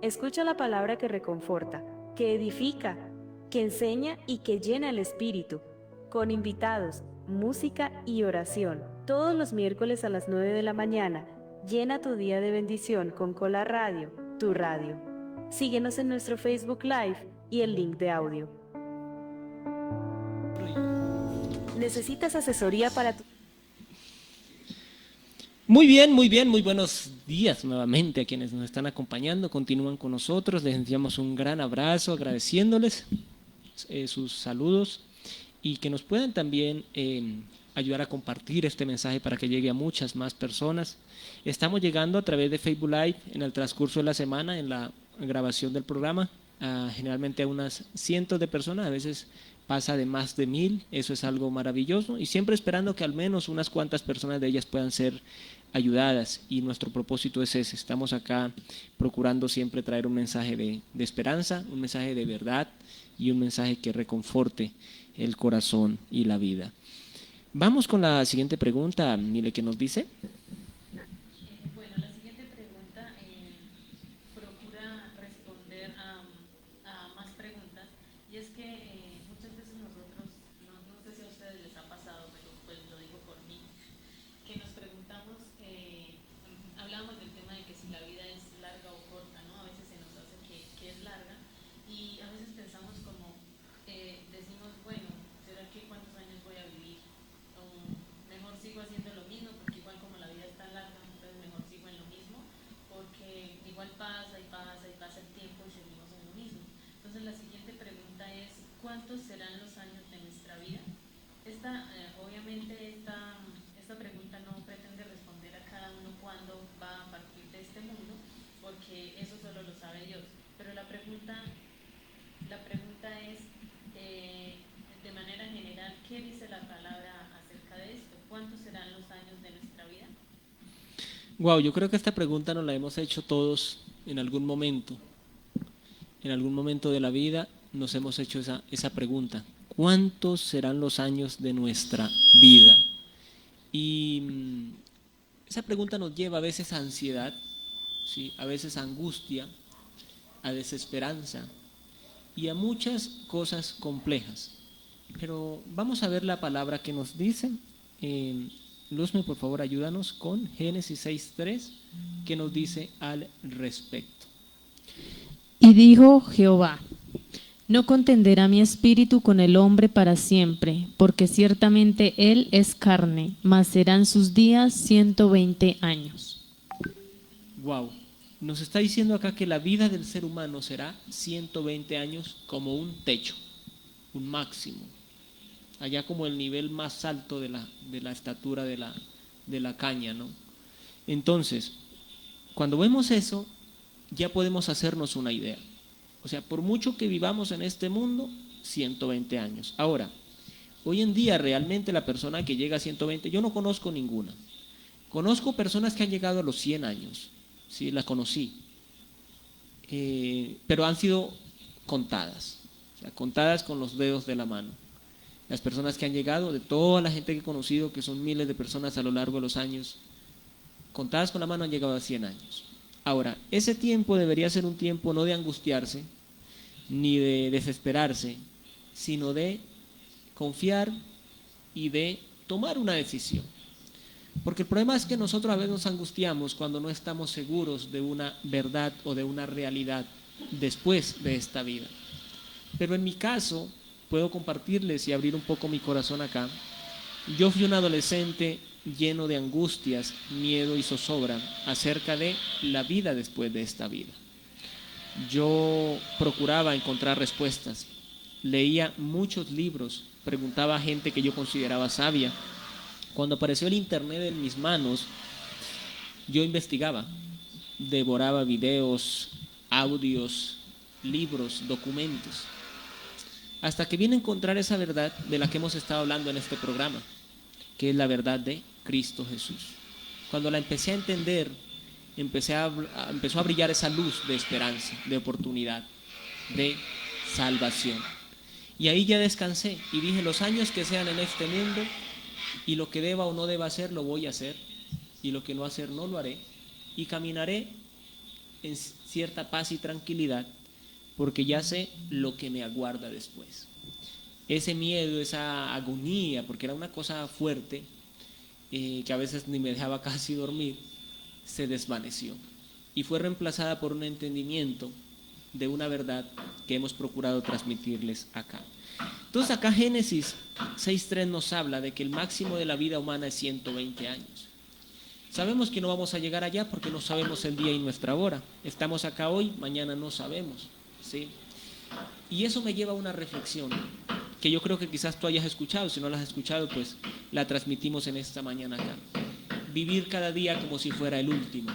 Escucha la palabra que reconforta, que edifica, que enseña y que llena el espíritu, con invitados, música y oración. Todos los miércoles a las 9 de la mañana, llena tu día de bendición con Colar Radio, tu radio. Síguenos en nuestro Facebook Live y el link de audio. ¿Necesitas asesoría para tu... Muy bien, muy buenos días nuevamente a quienes nos están acompañando, continúan con nosotros, les enviamos un gran abrazo agradeciéndoles sus saludos y que nos puedan también ayudar a compartir este mensaje para que llegue a muchas más personas. Estamos llegando a través de Facebook Live en el transcurso de la semana, en la grabación del programa, generalmente a unas cientos de personas, a veces pasa de más de 1000, eso es algo maravilloso y siempre esperando que al menos unas cuantas personas de ellas puedan ser ayudadas y nuestro propósito es ese, estamos acá procurando siempre traer un mensaje de esperanza, un mensaje de verdad y un mensaje que reconforte el corazón y la vida. Vamos con la siguiente pregunta, Mile, ¿qué nos dice? Bueno, la siguiente pregunta procura responder a más preguntas y es que muchas veces nosotros, no sé si a ustedes les ha pasado, pero pues lo digo por mí, que nos preguntamos, hablamos del tema de que si la vida es larga o corta, ¿no? A veces se nos hace que es larga y a veces pensamos como, decimos, bueno, ¿será que cuántos años voy a vivir? O mejor sigo haciendo lo mismo porque igual como la vida es tan larga, entonces mejor sigo en lo mismo porque igual pasa y pasa y pasa el tiempo y seguimos en lo mismo. Entonces la siguiente pregunta es, ¿cuántos serán los años de nuestra vida? Obviamente esta pregunta no pretende responder a cada uno cuándo va a partir de este mundo, porque eso solo lo sabe Dios. Pero la pregunta es, de manera general, ¿qué dice la palabra acerca de esto? ¿Cuántos serán los años de nuestra vida? Wow, yo creo que esta pregunta nos la hemos hecho todos en algún momento. En algún momento de la vida nos hemos hecho esa pregunta. ¿Cuántos serán los años de nuestra vida? Y esa pregunta nos lleva a veces a ansiedad, ¿sí? A veces a angustia, a desesperanza y a muchas cosas complejas. Pero vamos a ver la palabra que nos dice. Luzme, por favor, ayúdanos con Génesis 6:3, que nos dice al respecto. Y dijo Jehová. No contenderá mi espíritu con el hombre para siempre, porque ciertamente él es carne, mas serán sus días 120 años. Wow. Nos está diciendo acá que la vida del ser humano será 120 años como un techo, un máximo. Allá como el nivel más alto de la estatura de la caña, ¿no? Entonces, cuando vemos eso, ya podemos hacernos una idea. O sea, por mucho que vivamos en este mundo, 120 años. Ahora, hoy en día realmente la persona que llega a 120, yo no conozco ninguna. Conozco personas que han llegado a los 100 años, sí, las conocí, pero han sido contadas, o sea, contadas con los dedos de la mano. Las personas que han llegado, de toda la gente que he conocido, que son miles de personas a lo largo de los años, contadas con la mano han llegado a 100 años. Ahora, ese tiempo debería ser un tiempo no de angustiarse, ni de desesperarse, sino de confiar y de tomar una decisión. Porque el problema es que nosotros a veces nos angustiamos cuando no estamos seguros de una verdad o de una realidad después de esta vida. Pero en mi caso, puedo compartirles y abrir un poco mi corazón acá. Yo fui un adolescente lleno de angustias, miedo y zozobra acerca de la vida después de esta vida. Yo procuraba encontrar respuestas, leía muchos libros, preguntaba a gente que yo consideraba sabia. Cuando apareció el internet en mis manos, yo investigaba, devoraba videos, audios, libros, documentos, hasta que vine a encontrar esa verdad de la que hemos estado hablando en este programa, que es la verdad de Cristo Jesús. Cuando la empecé a entender, empezó a brillar esa luz de esperanza, de oportunidad, de salvación. Y ahí ya descansé y dije, los años que sean en este mundo, y lo que deba o no deba hacer, lo voy a hacer, y lo que no hacer, no lo haré, y caminaré en cierta paz y tranquilidad, porque ya sé lo que me aguarda después. Ese miedo, esa agonía, porque era una cosa fuerte, que a veces ni me dejaba casi dormir, se desvaneció y fue reemplazada por un entendimiento de una verdad que hemos procurado transmitirles acá. Entonces acá Génesis 6.3 nos habla de que el máximo de la vida humana es 120 años. Sabemos que no vamos a llegar allá porque no sabemos el día y nuestra hora. Estamos acá hoy, mañana no sabemos, ¿sí? Y eso me lleva a una reflexión que yo creo que quizás tú hayas escuchado. Si no la has escuchado, pues la transmitimos en esta mañana acá. Vivir cada día como si fuera el último,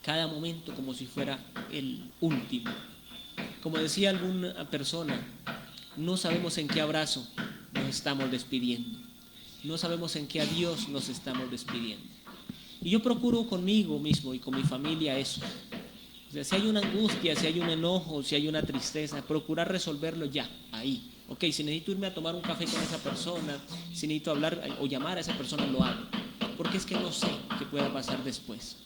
cada momento como si fuera el último. Como decía alguna persona, no sabemos en qué abrazo nos estamos despidiendo, no sabemos en qué adiós nos estamos despidiendo. Y yo procuro conmigo mismo y con mi familia eso. O sea, si hay una angustia, si hay un enojo, si hay una tristeza, procurar resolverlo ya, ahí. Ok, si necesito irme a tomar un café con esa persona, si necesito hablar o llamar a esa persona, lo hago. Porque es que no sé qué pueda pasar después.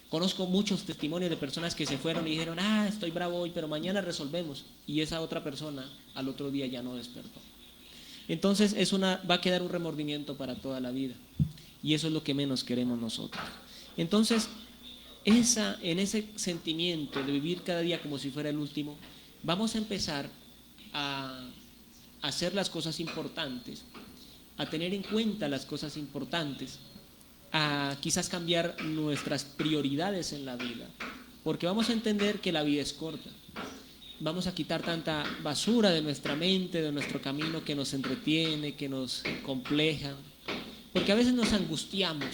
Conozco muchos testimonios de personas que se fueron y dijeron, estoy bravo hoy, pero mañana resolvemos. Y esa otra persona al otro día ya no despertó. Entonces va a quedar un remordimiento para toda la vida. Y eso es lo que menos queremos nosotros. Entonces, en ese sentimiento de vivir cada día como si fuera el último, vamos a empezar a hacer las cosas importantes, a tener en cuenta las cosas importantes, a quizás cambiar nuestras prioridades en la vida, porque vamos a entender que la vida es corta. Vamos a quitar tanta basura de nuestra mente, de nuestro camino que nos entretiene, que nos compleja, porque a veces nos angustiamos.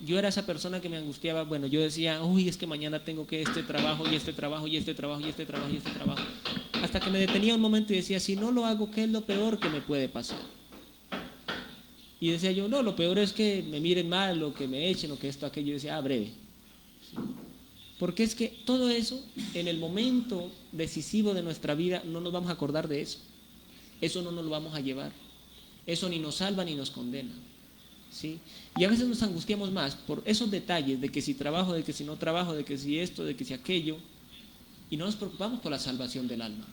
Yo era esa persona que me angustiaba, yo decía, es que mañana tengo que este trabajo y este trabajo y este trabajo y este trabajo y este trabajo, hasta que me detenía un momento y decía, si no lo hago, ¿qué es lo peor que me puede pasar? Y decía yo, no, lo peor es que me miren mal, o que me echen, o que esto, aquello. Yo decía, breve. ¿Sí? Porque es que todo eso, en el momento decisivo de nuestra vida, no nos vamos a acordar de eso. Eso no nos lo vamos a llevar. Eso ni nos salva ni nos condena. ¿Sí? Y a veces nos angustiamos más por esos detalles, de que si trabajo, de que si no trabajo, de que si esto, de que si aquello, y no nos preocupamos por la salvación del alma,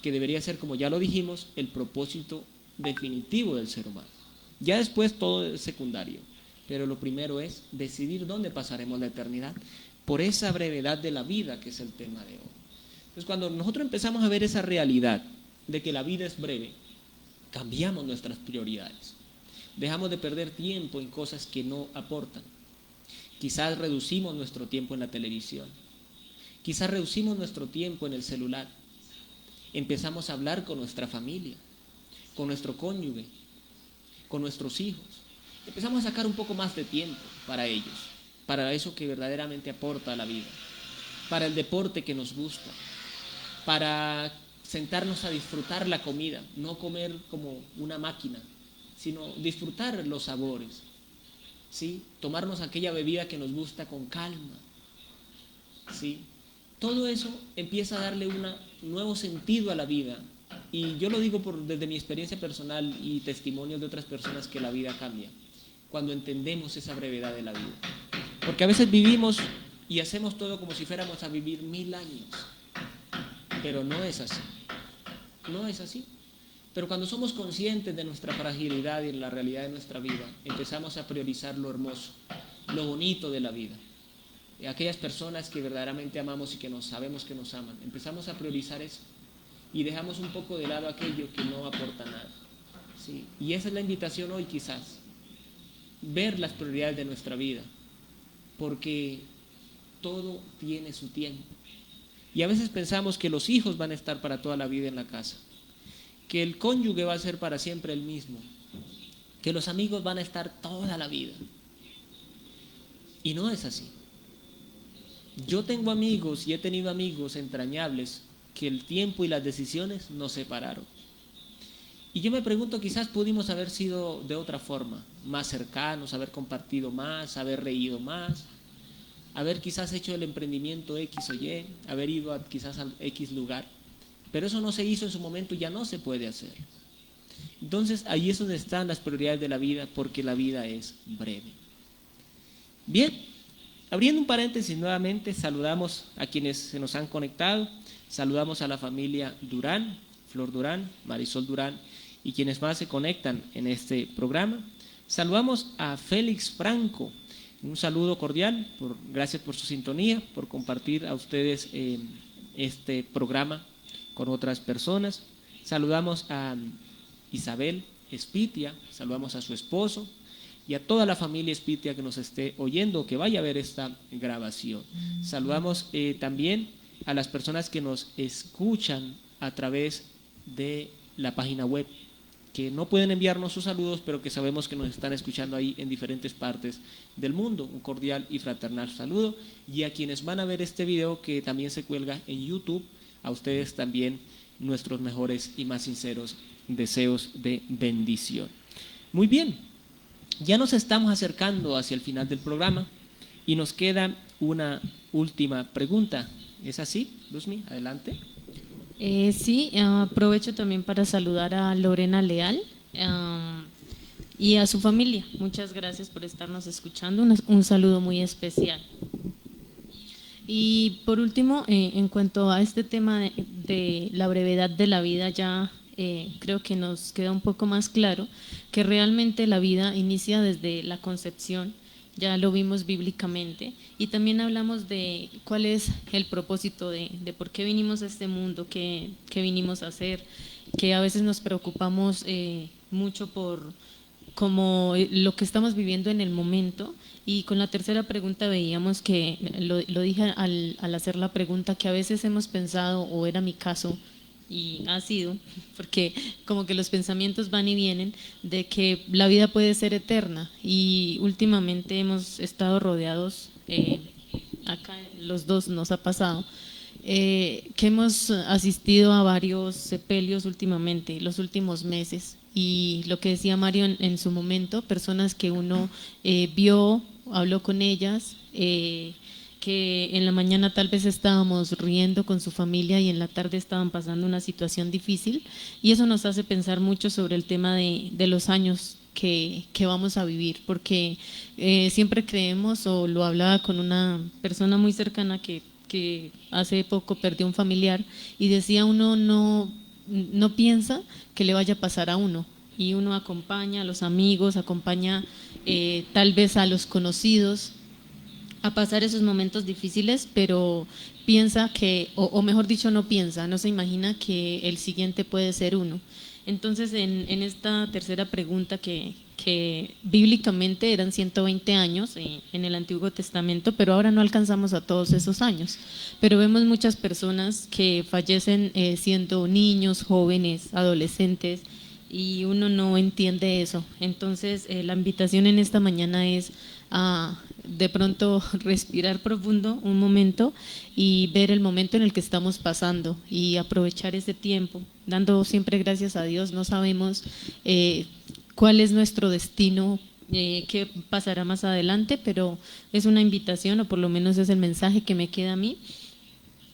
que debería ser, como ya lo dijimos, el propósito definitivo del ser humano. Ya después todo es secundario, pero lo primero es decidir dónde pasaremos la eternidad, por esa brevedad de la vida que es el tema de hoy. Entonces, cuando nosotros empezamos a ver esa realidad de que la vida es breve, cambiamos nuestras prioridades. Dejamos de perder tiempo en cosas que no aportan. Quizás reducimos nuestro tiempo en la televisión. Quizás reducimos nuestro tiempo en el celular. Empezamos a hablar con nuestra familia, con nuestro cónyuge, con nuestros hijos. Empezamos a sacar un poco más de tiempo para ellos, para eso que verdaderamente aporta a la vida, para el deporte que nos gusta, para sentarnos a disfrutar la comida, no comer como una máquina, sino disfrutar los sabores, ¿sí? Tomarnos aquella bebida que nos gusta con calma, ¿sí? Todo eso empieza a darle un nuevo sentido a la vida. Y yo lo digo desde mi experiencia personal y testimonios de otras personas, que la vida cambia cuando entendemos esa brevedad de la vida. Porque a veces vivimos y hacemos todo como si fuéramos a vivir 1000 años, pero no es así. No es así. Pero cuando somos conscientes de nuestra fragilidad y de la realidad de nuestra vida, empezamos a priorizar lo hermoso, lo bonito de la vida. Aquellas personas que verdaderamente amamos y que sabemos que nos aman, empezamos a priorizar eso y dejamos un poco de lado aquello que no aporta nada, ¿sí? Y esa es la invitación hoy, quizás, ver las prioridades de nuestra vida, porque todo tiene su tiempo. Y a veces pensamos que los hijos van a estar para toda la vida en la casa, que el cónyuge va a ser para siempre el mismo, que los amigos van a estar toda la vida. Y no es así. Yo tengo amigos y he tenido amigos entrañables que el tiempo y las decisiones nos separaron. Y yo me pregunto, quizás pudimos haber sido de otra forma, más cercanos, haber compartido más, haber reído más, haber quizás hecho el emprendimiento X o Y, haber ido quizás a X lugar. Pero eso no se hizo en su momento y ya no se puede hacer. Entonces, ahí es donde están las prioridades de la vida, porque la vida es breve. Bien. Abriendo un paréntesis nuevamente, saludamos a quienes se nos han conectado, saludamos a la familia Durán, Flor Durán, Marisol Durán y quienes más se conectan en este programa. Saludamos a Félix Franco, un saludo cordial, gracias por su sintonía, por compartir a ustedes este programa con otras personas. Saludamos a Isabel Espitia, saludamos a su esposo, y a toda la familia Espitia que nos esté oyendo, que vaya a ver esta grabación. Saludamos también a las personas que nos escuchan a través de la página web, que no pueden enviarnos sus saludos, pero que sabemos que nos están escuchando ahí en diferentes partes del mundo. Un cordial y fraternal saludo. Y a quienes van a ver este video, que también se cuelga en YouTube, a ustedes también nuestros mejores y más sinceros deseos de bendición. Muy bien. Ya nos estamos acercando hacia el final del programa y nos queda una última pregunta. ¿Es así, Luzmi? Adelante. Sí, aprovecho también para saludar a Lorena Leal y a su familia. Muchas gracias por estarnos escuchando. Un saludo muy especial. Y por último, en cuanto a este tema de la brevedad de la vida, ya creo que nos queda un poco más claro que realmente la vida inicia desde la concepción, ya lo vimos bíblicamente, y también hablamos de cuál es el propósito de por qué vinimos a este mundo, qué vinimos a hacer, que a veces nos preocupamos mucho por como lo que estamos viviendo en el momento. Y con la tercera pregunta veíamos que, lo dije al hacer la pregunta, que a veces hemos pensado, o era mi caso, y ha sido, porque como que los pensamientos van y vienen, de que la vida puede ser eterna, y últimamente hemos estado rodeados, acá los dos nos ha pasado, que hemos asistido a varios sepelios últimamente, los últimos meses, y lo que decía Mario en su momento, personas que uno vio, habló con ellas, que en la mañana tal vez estábamos riendo con su familia y en la tarde estaban pasando una situación difícil, y eso nos hace pensar mucho sobre el tema de los años que vamos a vivir, porque siempre creemos, o lo hablaba con una persona muy cercana que hace poco perdió un familiar, y decía, uno no piensa que le vaya a pasar a uno, y uno acompaña a los amigos, acompaña tal vez a los conocidos, a pasar esos momentos difíciles, pero piensa que, o mejor dicho, no piensa, no se imagina que el siguiente puede ser uno. Entonces, en esta tercera pregunta que bíblicamente eran 120 años en el Antiguo Testamento, pero ahora no alcanzamos a todos esos años. Pero vemos muchas personas que fallecen siendo niños, jóvenes, adolescentes, y uno no entiende eso. Entonces, la invitación en esta mañana es a de pronto respirar profundo un momento y ver el momento en el que estamos pasando y aprovechar ese tiempo, dando siempre gracias a Dios. No sabemos cuál es nuestro destino, qué pasará más adelante, pero es una invitación, o por lo menos es el mensaje que me queda a mí,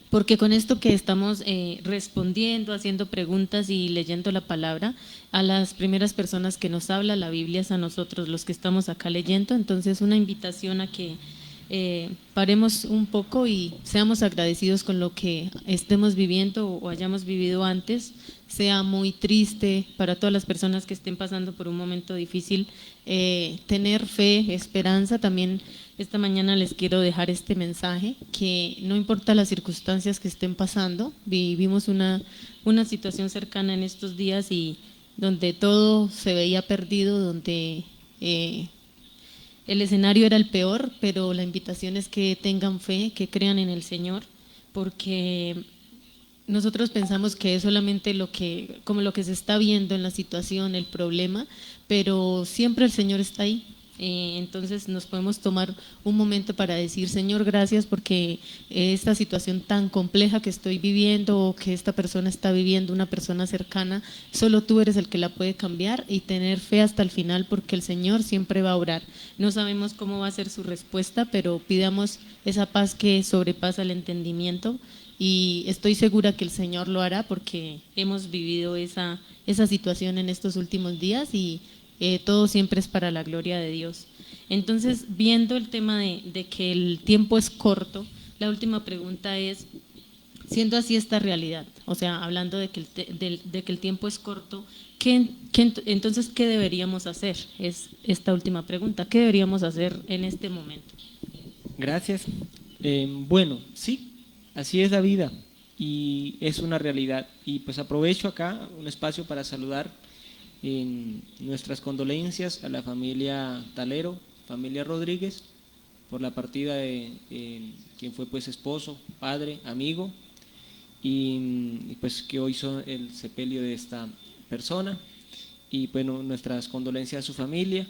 porque con esto que estamos respondiendo, haciendo preguntas y leyendo la palabra, a las primeras personas que nos habla la Biblia es a nosotros los que estamos acá leyendo. Entonces, una invitación a que paremos un poco y seamos agradecidos con lo que estemos viviendo o hayamos vivido antes, sea muy triste para todas las personas que estén pasando por un momento difícil, tener fe, esperanza. También esta mañana les quiero dejar este mensaje, que no importa las circunstancias que estén pasando, vivimos una situación cercana en estos días y donde todo se veía perdido, donde el escenario era el peor, pero la invitación es que tengan fe, que crean en el Señor, porque nosotros pensamos que es solamente como lo que se está viendo en la situación, el problema, pero siempre el Señor está ahí. Entonces nos podemos tomar un momento para decir: Señor, gracias porque esta situación tan compleja que estoy viviendo o que esta persona está viviendo, una persona cercana, solo tú eres el que la puede cambiar, y tener fe hasta el final, porque el Señor siempre va a obrar. No sabemos cómo va a ser su respuesta, pero pidamos esa paz que sobrepasa el entendimiento, y estoy segura que el Señor lo hará, porque hemos vivido esa situación en estos últimos días, y todo siempre es para la gloria de Dios. Entonces, viendo el tema de que el tiempo es corto, la última pregunta es, siendo así esta realidad, o sea, hablando de que el tiempo es corto, entonces, ¿qué deberíamos hacer? Es esta última pregunta. ¿Qué deberíamos hacer en este momento? Gracias. Bueno, sí, así es la vida y es una realidad. Y pues aprovecho acá un espacio para saludar en nuestras condolencias a la familia Talero, familia Rodríguez, por la partida de quien fue pues esposo, padre, amigo, y pues que hoy son el sepelio de esta persona. Y bueno, nuestras condolencias a su familia.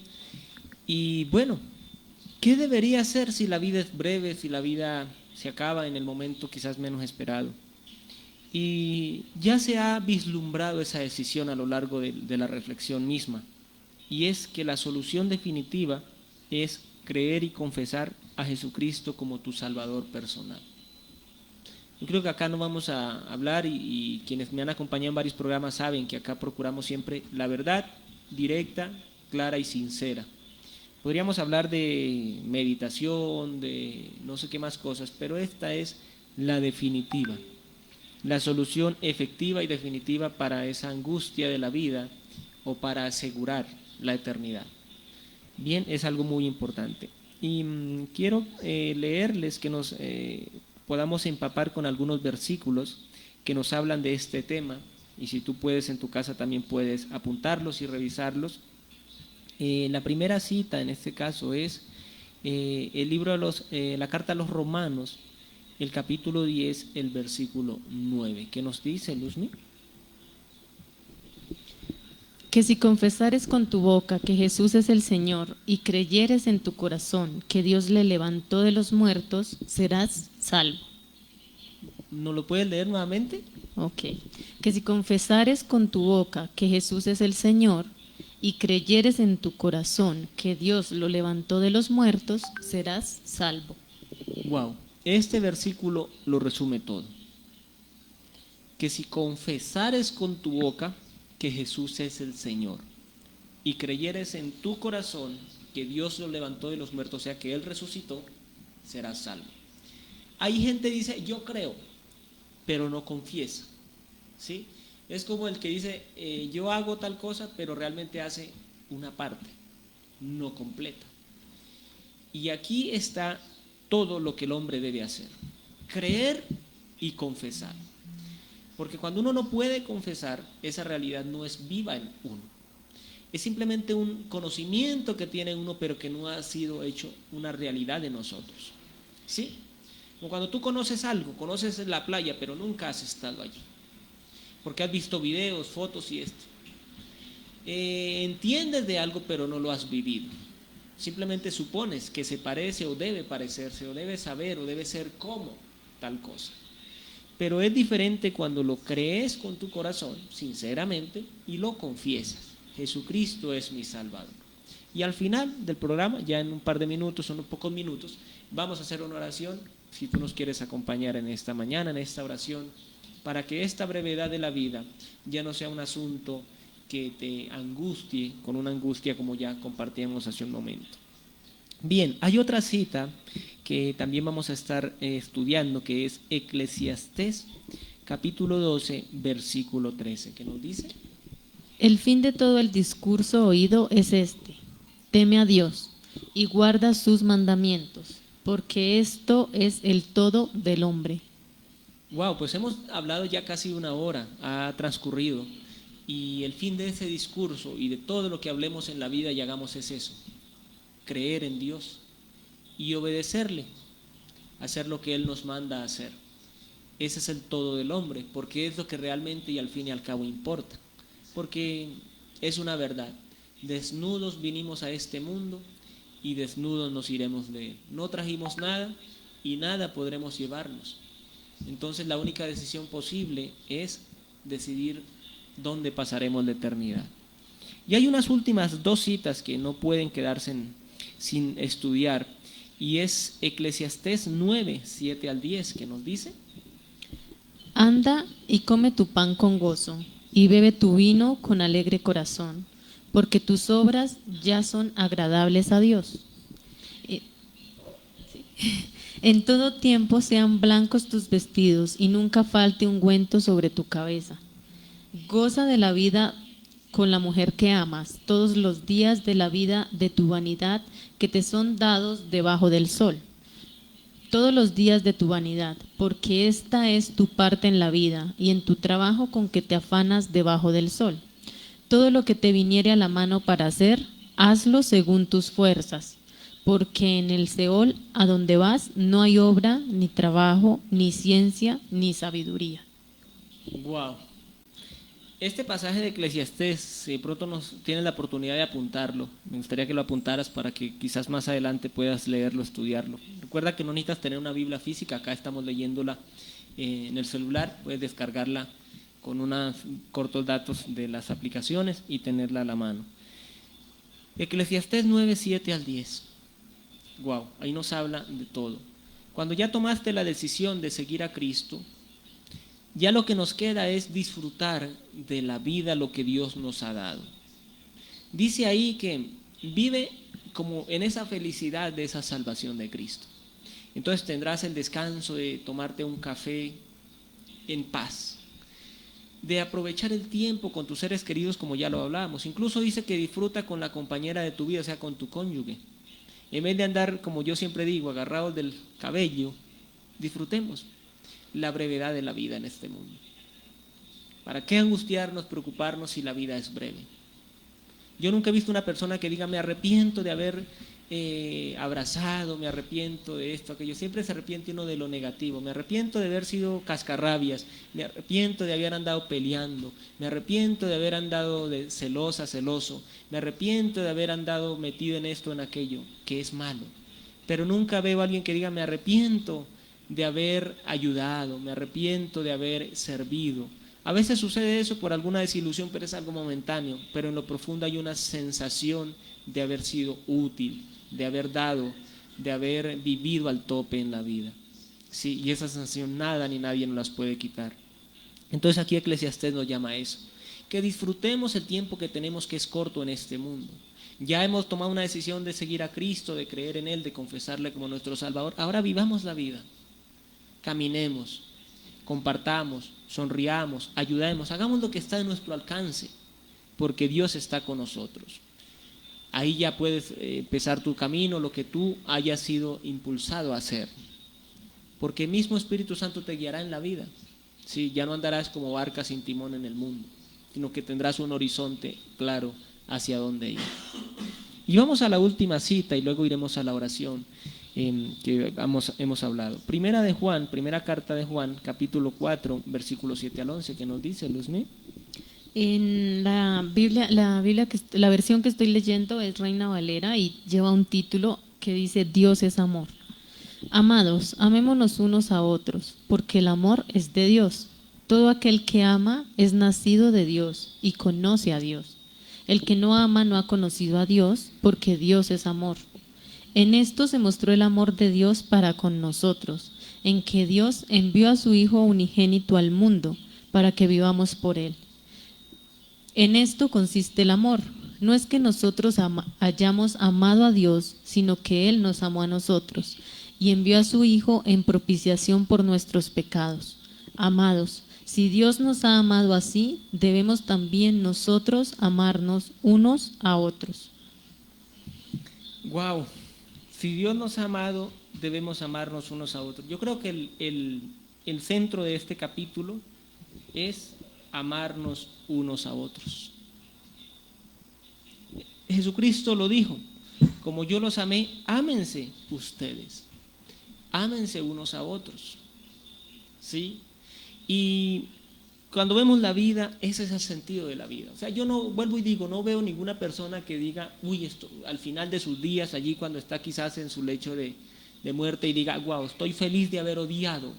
Y bueno, ¿qué debería hacer si la vida es breve, si la vida se acaba en el momento quizás menos esperado? Y ya se ha vislumbrado esa decisión a lo largo de la reflexión misma, y es que la solución definitiva es creer y confesar a Jesucristo como tu Salvador personal. Yo creo que acá no vamos a hablar, y quienes me han acompañado en varios programas saben que acá procuramos siempre la verdad directa, clara y sincera. Podríamos hablar de meditación, de no sé qué más cosas, pero esta es la definitiva. La solución efectiva y definitiva para esa angustia de la vida o para asegurar la eternidad. Bien, es algo muy importante. Y quiero leerles que nos podamos empapar con algunos versículos que nos hablan de este tema, y si tú puedes en tu casa también puedes apuntarlos y revisarlos. La primera cita en este caso es el libro de la carta a los Romanos, el capítulo 10, el versículo 9. ¿Qué nos dice, Luzmi? Que si confesares con tu boca que Jesús es el Señor y creyeres en tu corazón que Dios le levantó de los muertos, serás salvo. ¿No lo puedes leer nuevamente? Ok. Que si confesares con tu boca que Jesús es el Señor y creyeres en tu corazón que Dios lo levantó de los muertos, serás salvo. Wow. Este versículo lo resume todo. Que si confesares con tu boca que Jesús es el Señor y creyeres en tu corazón que Dios lo levantó de los muertos, o sea que Él resucitó, serás salvo. Hay gente que dice, yo creo, pero no confiesa, ¿sí? Es como el que dice, yo hago tal cosa, pero realmente hace una parte, no completa. Y aquí está todo lo que el hombre debe hacer: creer y confesar. Porque cuando uno no puede confesar, esa realidad no es viva en uno. Es simplemente un conocimiento que tiene uno, pero que no ha sido hecho una realidad de nosotros. ¿Sí? Como cuando tú conoces algo, conoces la playa, pero nunca has estado allí. Porque has visto videos, fotos y esto. Entiendes de algo, pero no lo has vivido. Simplemente supones que se parece o debe parecerse, o debe saber, o debe ser como tal cosa. Pero es diferente cuando lo crees con tu corazón, sinceramente, y lo confiesas. Jesucristo es mi Salvador. Y al final del programa, ya en un par de minutos, unos pocos minutos, vamos a hacer una oración. Si tú nos quieres acompañar en esta mañana, en esta oración, para que esta brevedad de la vida ya no sea un asunto que te angustie, con una angustia como ya compartíamos hace un momento. Bien, hay otra cita que también vamos a estar estudiando, que es Eclesiastés, capítulo 12, versículo 13, que nos dice: El fin de todo el discurso oído es este: teme a Dios y guarda sus mandamientos, porque esto es el todo del hombre. Wow, pues hemos hablado ya casi una hora, ha transcurrido, y el fin de ese discurso y de todo lo que hablemos en la vida y hagamos es eso: creer en Dios y obedecerle, hacer lo que Él nos manda a hacer. Ese es el todo del hombre, porque es lo que realmente y al fin y al cabo importa. Porque es una verdad: desnudos vinimos a este mundo y desnudos nos iremos de él. No trajimos nada y nada podremos llevarnos. Entonces la única decisión posible es decidir dónde pasaremos la eternidad. Y hay unas últimas dos citas que no pueden quedarse sin estudiar, y es Eclesiastés 9, 7 al 10, que nos dice: Anda y come tu pan con gozo, y bebe tu vino con alegre corazón, porque tus obras ya son agradables a Dios. En todo tiempo sean blancos tus vestidos, y nunca falte ungüento sobre tu cabeza. Goza de la vida con la mujer que amas, todos los días de la vida de tu vanidad que te son dados debajo del sol. Todos los días de tu vanidad, porque esta es tu parte en la vida, y en tu trabajo con que te afanas debajo del sol. Todo lo que te viniere a la mano para hacer, hazlo según tus fuerzas, porque en el Seol a donde vas no hay obra, ni trabajo, ni ciencia, ni sabiduría. Wow. Este pasaje de Eclesiastés, si pronto nos tienes la oportunidad de apuntarlo, me gustaría que lo apuntaras para que quizás más adelante puedas leerlo, estudiarlo. Recuerda que no necesitas tener una Biblia física, acá estamos leyéndola en el celular, puedes descargarla con unos cortos datos de las aplicaciones y tenerla a la mano. Eclesiastés 9, 7 al 10. Wow, ahí nos habla de todo. Cuando ya tomaste la decisión de seguir a Cristo, ya lo que nos queda es disfrutar de la vida, lo que Dios nos ha dado. Dice ahí que vive como en esa felicidad de esa salvación de Cristo. Entonces tendrás el descanso de tomarte un café en paz, de aprovechar el tiempo con tus seres queridos, como ya lo hablábamos. Incluso dice que disfruta con la compañera de tu vida, o sea, con tu cónyuge. En vez de andar, como yo siempre digo, agarrados del cabello, disfrutemos la brevedad de la vida en este mundo. ¿Para qué angustiarnos, preocuparnos si la vida es breve? Yo nunca he visto una persona que diga: me arrepiento de haber abrazado, me arrepiento de esto, aquello. Siempre se arrepiente uno de lo negativo. Me arrepiento de haber sido cascarrabias, me arrepiento de haber andado peleando, me arrepiento de haber andado de celosa, celoso, me arrepiento de haber andado metido en esto, en aquello, que es malo. Pero nunca veo a alguien que diga: me arrepiento de haber ayudado, me arrepiento de haber servido. A veces sucede eso por alguna desilusión, pero es algo momentáneo, pero en lo profundo hay una sensación de haber sido útil, de haber dado, de haber vivido al tope en la vida. Sí, y esa sensación nada ni nadie nos las puede quitar. Entonces aquí Eclesiastés nos llama a eso, que disfrutemos el tiempo que tenemos, que es corto en este mundo. Ya hemos tomado una decisión de seguir a Cristo, de creer en Él, de confesarle como nuestro Salvador. Ahora vivamos la vida, caminemos, compartamos, sonriamos, ayudemos, hagamos lo que está en nuestro alcance, porque Dios está con nosotros. ahí ya puedes empezar tu camino, lo que tú hayas sido impulsado a hacer. Porque el mismo Espíritu Santo te guiará en la vida. Sí, ya no andarás como barca sin timón en el mundo, sino que tendrás un horizonte claro hacia dónde ir. Y vamos a la última cita y luego iremos a la oración que hemos hablado. Primera carta de Juan, capítulo 4, versículos 7 al 11, ¿qué nos dice, Luzmi? En la versión que estoy leyendo es Reina Valera y lleva un título que dice Dios es amor. Amados, amémonos unos a otros, porque el amor es de Dios. Todo aquel que ama es nacido de Dios y conoce a Dios. El que no ama no ha conocido a Dios, porque Dios es amor. En esto se mostró el amor de Dios para con nosotros, en que Dios envió a su Hijo unigénito al mundo, para que vivamos por él. En esto consiste el amor. No es que nosotros hayamos amado a Dios, sino que Él nos amó a nosotros y envió a su Hijo en propiciación por nuestros pecados. Amados, si Dios nos ha amado así, debemos también nosotros amarnos unos a otros. Wow, si Dios nos ha amado, debemos amarnos unos a otros. Yo creo que el centro de este capítulo es amarnos unos a otros. Jesucristo lo dijo, como yo los amé, ámense ustedes, ámense unos a otros, ¿sí? Y cuando vemos la vida, ese es el sentido de la vida. O sea, yo no, vuelvo y digo, no veo ninguna persona que diga, uy, esto, al final de sus días, allí cuando está quizás en su lecho de muerte y diga, wow, estoy feliz de haber odiado,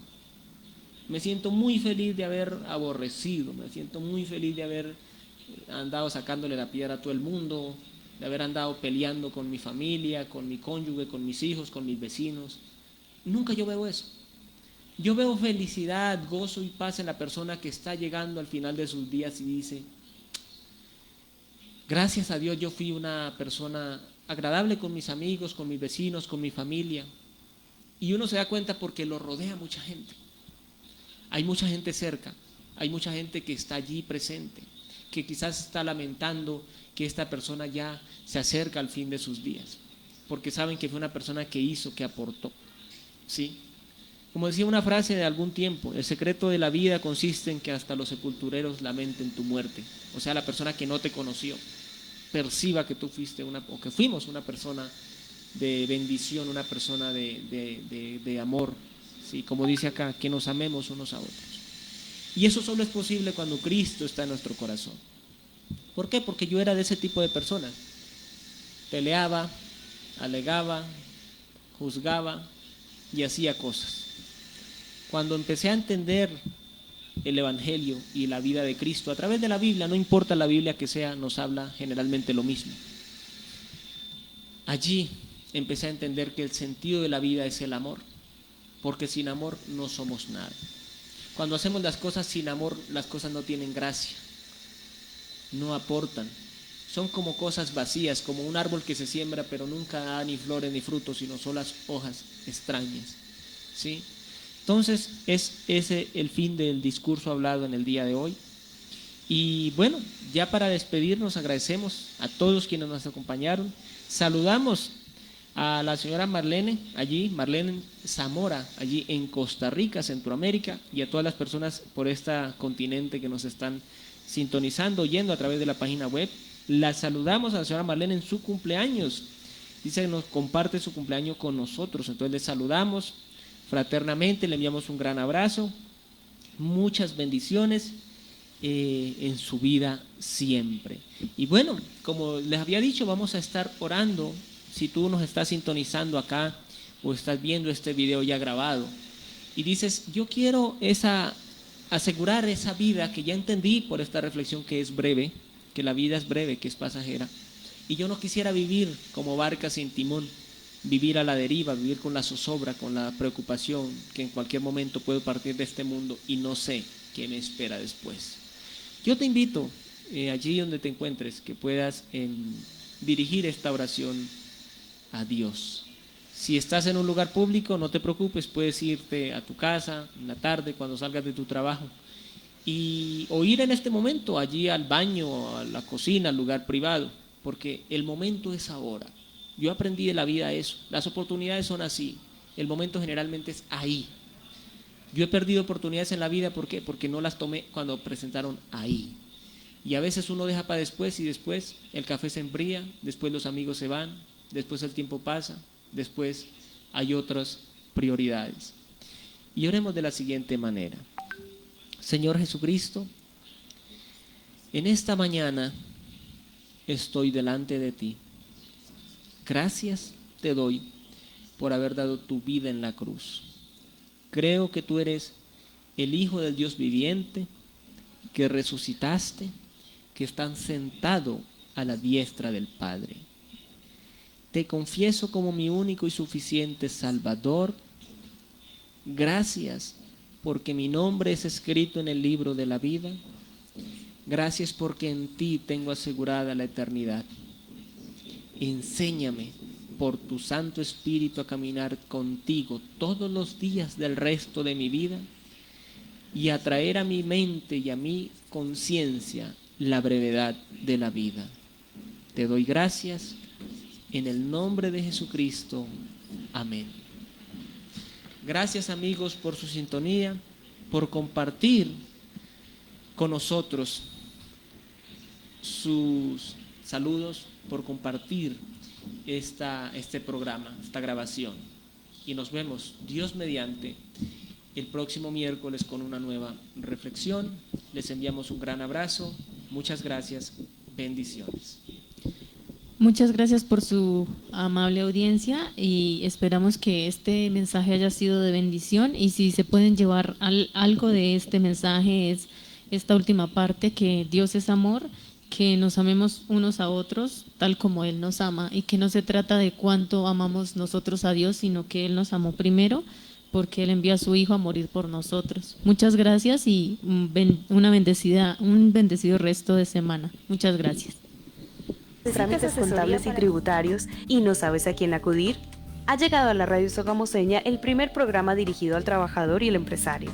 me siento muy feliz de haber aborrecido, me siento muy feliz de haber andado sacándole la piedra a todo el mundo, de haber andado peleando con mi familia, con mi cónyuge, con mis hijos, con mis vecinos. Nunca yo veo eso. Yo veo felicidad, gozo y paz en la persona que está llegando al final de sus días y dice, gracias a Dios yo fui una persona agradable con mis amigos, con mis vecinos, con mi familia. Y uno se da cuenta porque lo rodea mucha gente. Hay mucha gente cerca, hay mucha gente que está allí presente, que quizás está lamentando que esta persona ya se acerca al fin de sus días, porque saben que fue una persona que hizo, que aportó, ¿sí? Como decía una frase de algún tiempo, el secreto de la vida consiste en que hasta los sepultureros lamenten tu muerte. O sea, la persona que no te conoció perciba que tú fuiste o que fuimos una persona de bendición, una persona de amor, ¿sí? Como dice acá, que nos amemos unos a otros. Y eso solo es posible cuando Cristo está en nuestro corazón. ¿Por qué? Porque yo era de ese tipo de personas. Peleaba, alegaba, juzgaba y hacía cosas. Cuando empecé a entender el Evangelio y la vida de Cristo a través de la Biblia, no importa la Biblia que sea, nos habla generalmente lo mismo. Allí empecé a entender que el sentido de la vida es el amor, porque sin amor no somos nada. Cuando hacemos las cosas sin amor, las cosas no tienen gracia, no aportan, son como cosas vacías, como un árbol que se siembra pero nunca da ni flores ni frutos, sino son las hojas extrañas, ¿sí? Entonces es ese el fin del discurso hablado en el día de hoy. Y bueno, ya para despedirnos agradecemos a todos quienes nos acompañaron. Saludamos a la señora Marlene Zamora, allí en Costa Rica, Centroamérica, y a todas las personas por este continente que nos están sintonizando, oyendo a través de la página web. La saludamos a la señora Marlene en su cumpleaños. Dice que nos comparte su cumpleaños con nosotros, entonces le saludamos fraternamente, le enviamos un gran abrazo, muchas bendiciones en su vida siempre. Y bueno, como les había dicho, vamos a estar orando. Si tú nos estás sintonizando acá o estás viendo este video ya grabado y dices, yo quiero asegurar esa vida que ya entendí por esta reflexión, que es breve, que la vida es breve, que es pasajera, y yo no quisiera vivir como barca sin timón, vivir a la deriva, vivir con la zozobra, con la preocupación que en cualquier momento puedo partir de este mundo y no sé qué me espera después. Yo te invito, allí donde te encuentres, que puedas dirigir esta oración a Dios. Si estás en un lugar público, no te preocupes, puedes irte a tu casa en la tarde cuando salgas de tu trabajo o ir en este momento allí al baño, a la cocina, al lugar privado, porque el momento es ahora. Yo aprendí de la vida eso, las oportunidades son así, el momento generalmente es ahí. Yo he perdido oportunidades en la vida, ¿por qué? Porque no las tomé cuando presentaron ahí. Y a veces uno deja para después y después el café se enfría, después los amigos se van, después el tiempo pasa, después hay otras prioridades. Y oremos de la siguiente manera. Señor Jesucristo, en esta mañana estoy delante de ti. Gracias te doy por haber dado tu vida en la cruz. Creo que tú eres el Hijo del Dios viviente, que resucitaste, que estás sentado a la diestra del Padre. Te confieso como mi único y suficiente Salvador. Gracias porque mi nombre es escrito en el libro de la vida. Gracias porque en ti tengo asegurada la eternidad. Enséñame por tu Santo Espíritu a caminar contigo todos los días del resto de mi vida y a traer a mi mente y a mi conciencia la brevedad de la vida. Te doy gracias en el nombre de Jesucristo. Amén. Gracias, amigos, por su sintonía, por compartir con nosotros sus saludos, por compartir este programa, esta grabación. Y nos vemos, Dios mediante, el próximo miércoles con una nueva reflexión. Les enviamos un gran abrazo. Muchas gracias. Bendiciones. Muchas gracias por su amable audiencia y esperamos que este mensaje haya sido de bendición, y si se pueden llevar algo de este mensaje es esta última parte, que Dios es amor, que nos amemos unos a otros tal como Él nos ama, y que no se trata de cuánto amamos nosotros a Dios, sino que Él nos amó primero porque Él envió a su Hijo a morir por nosotros. Muchas gracias y un bendecido resto de semana. Muchas gracias. Trámites contables y tributarios y no sabes a quién acudir. Ha llegado a la radio sogamoseña el primer programa dirigido al trabajador y el empresario.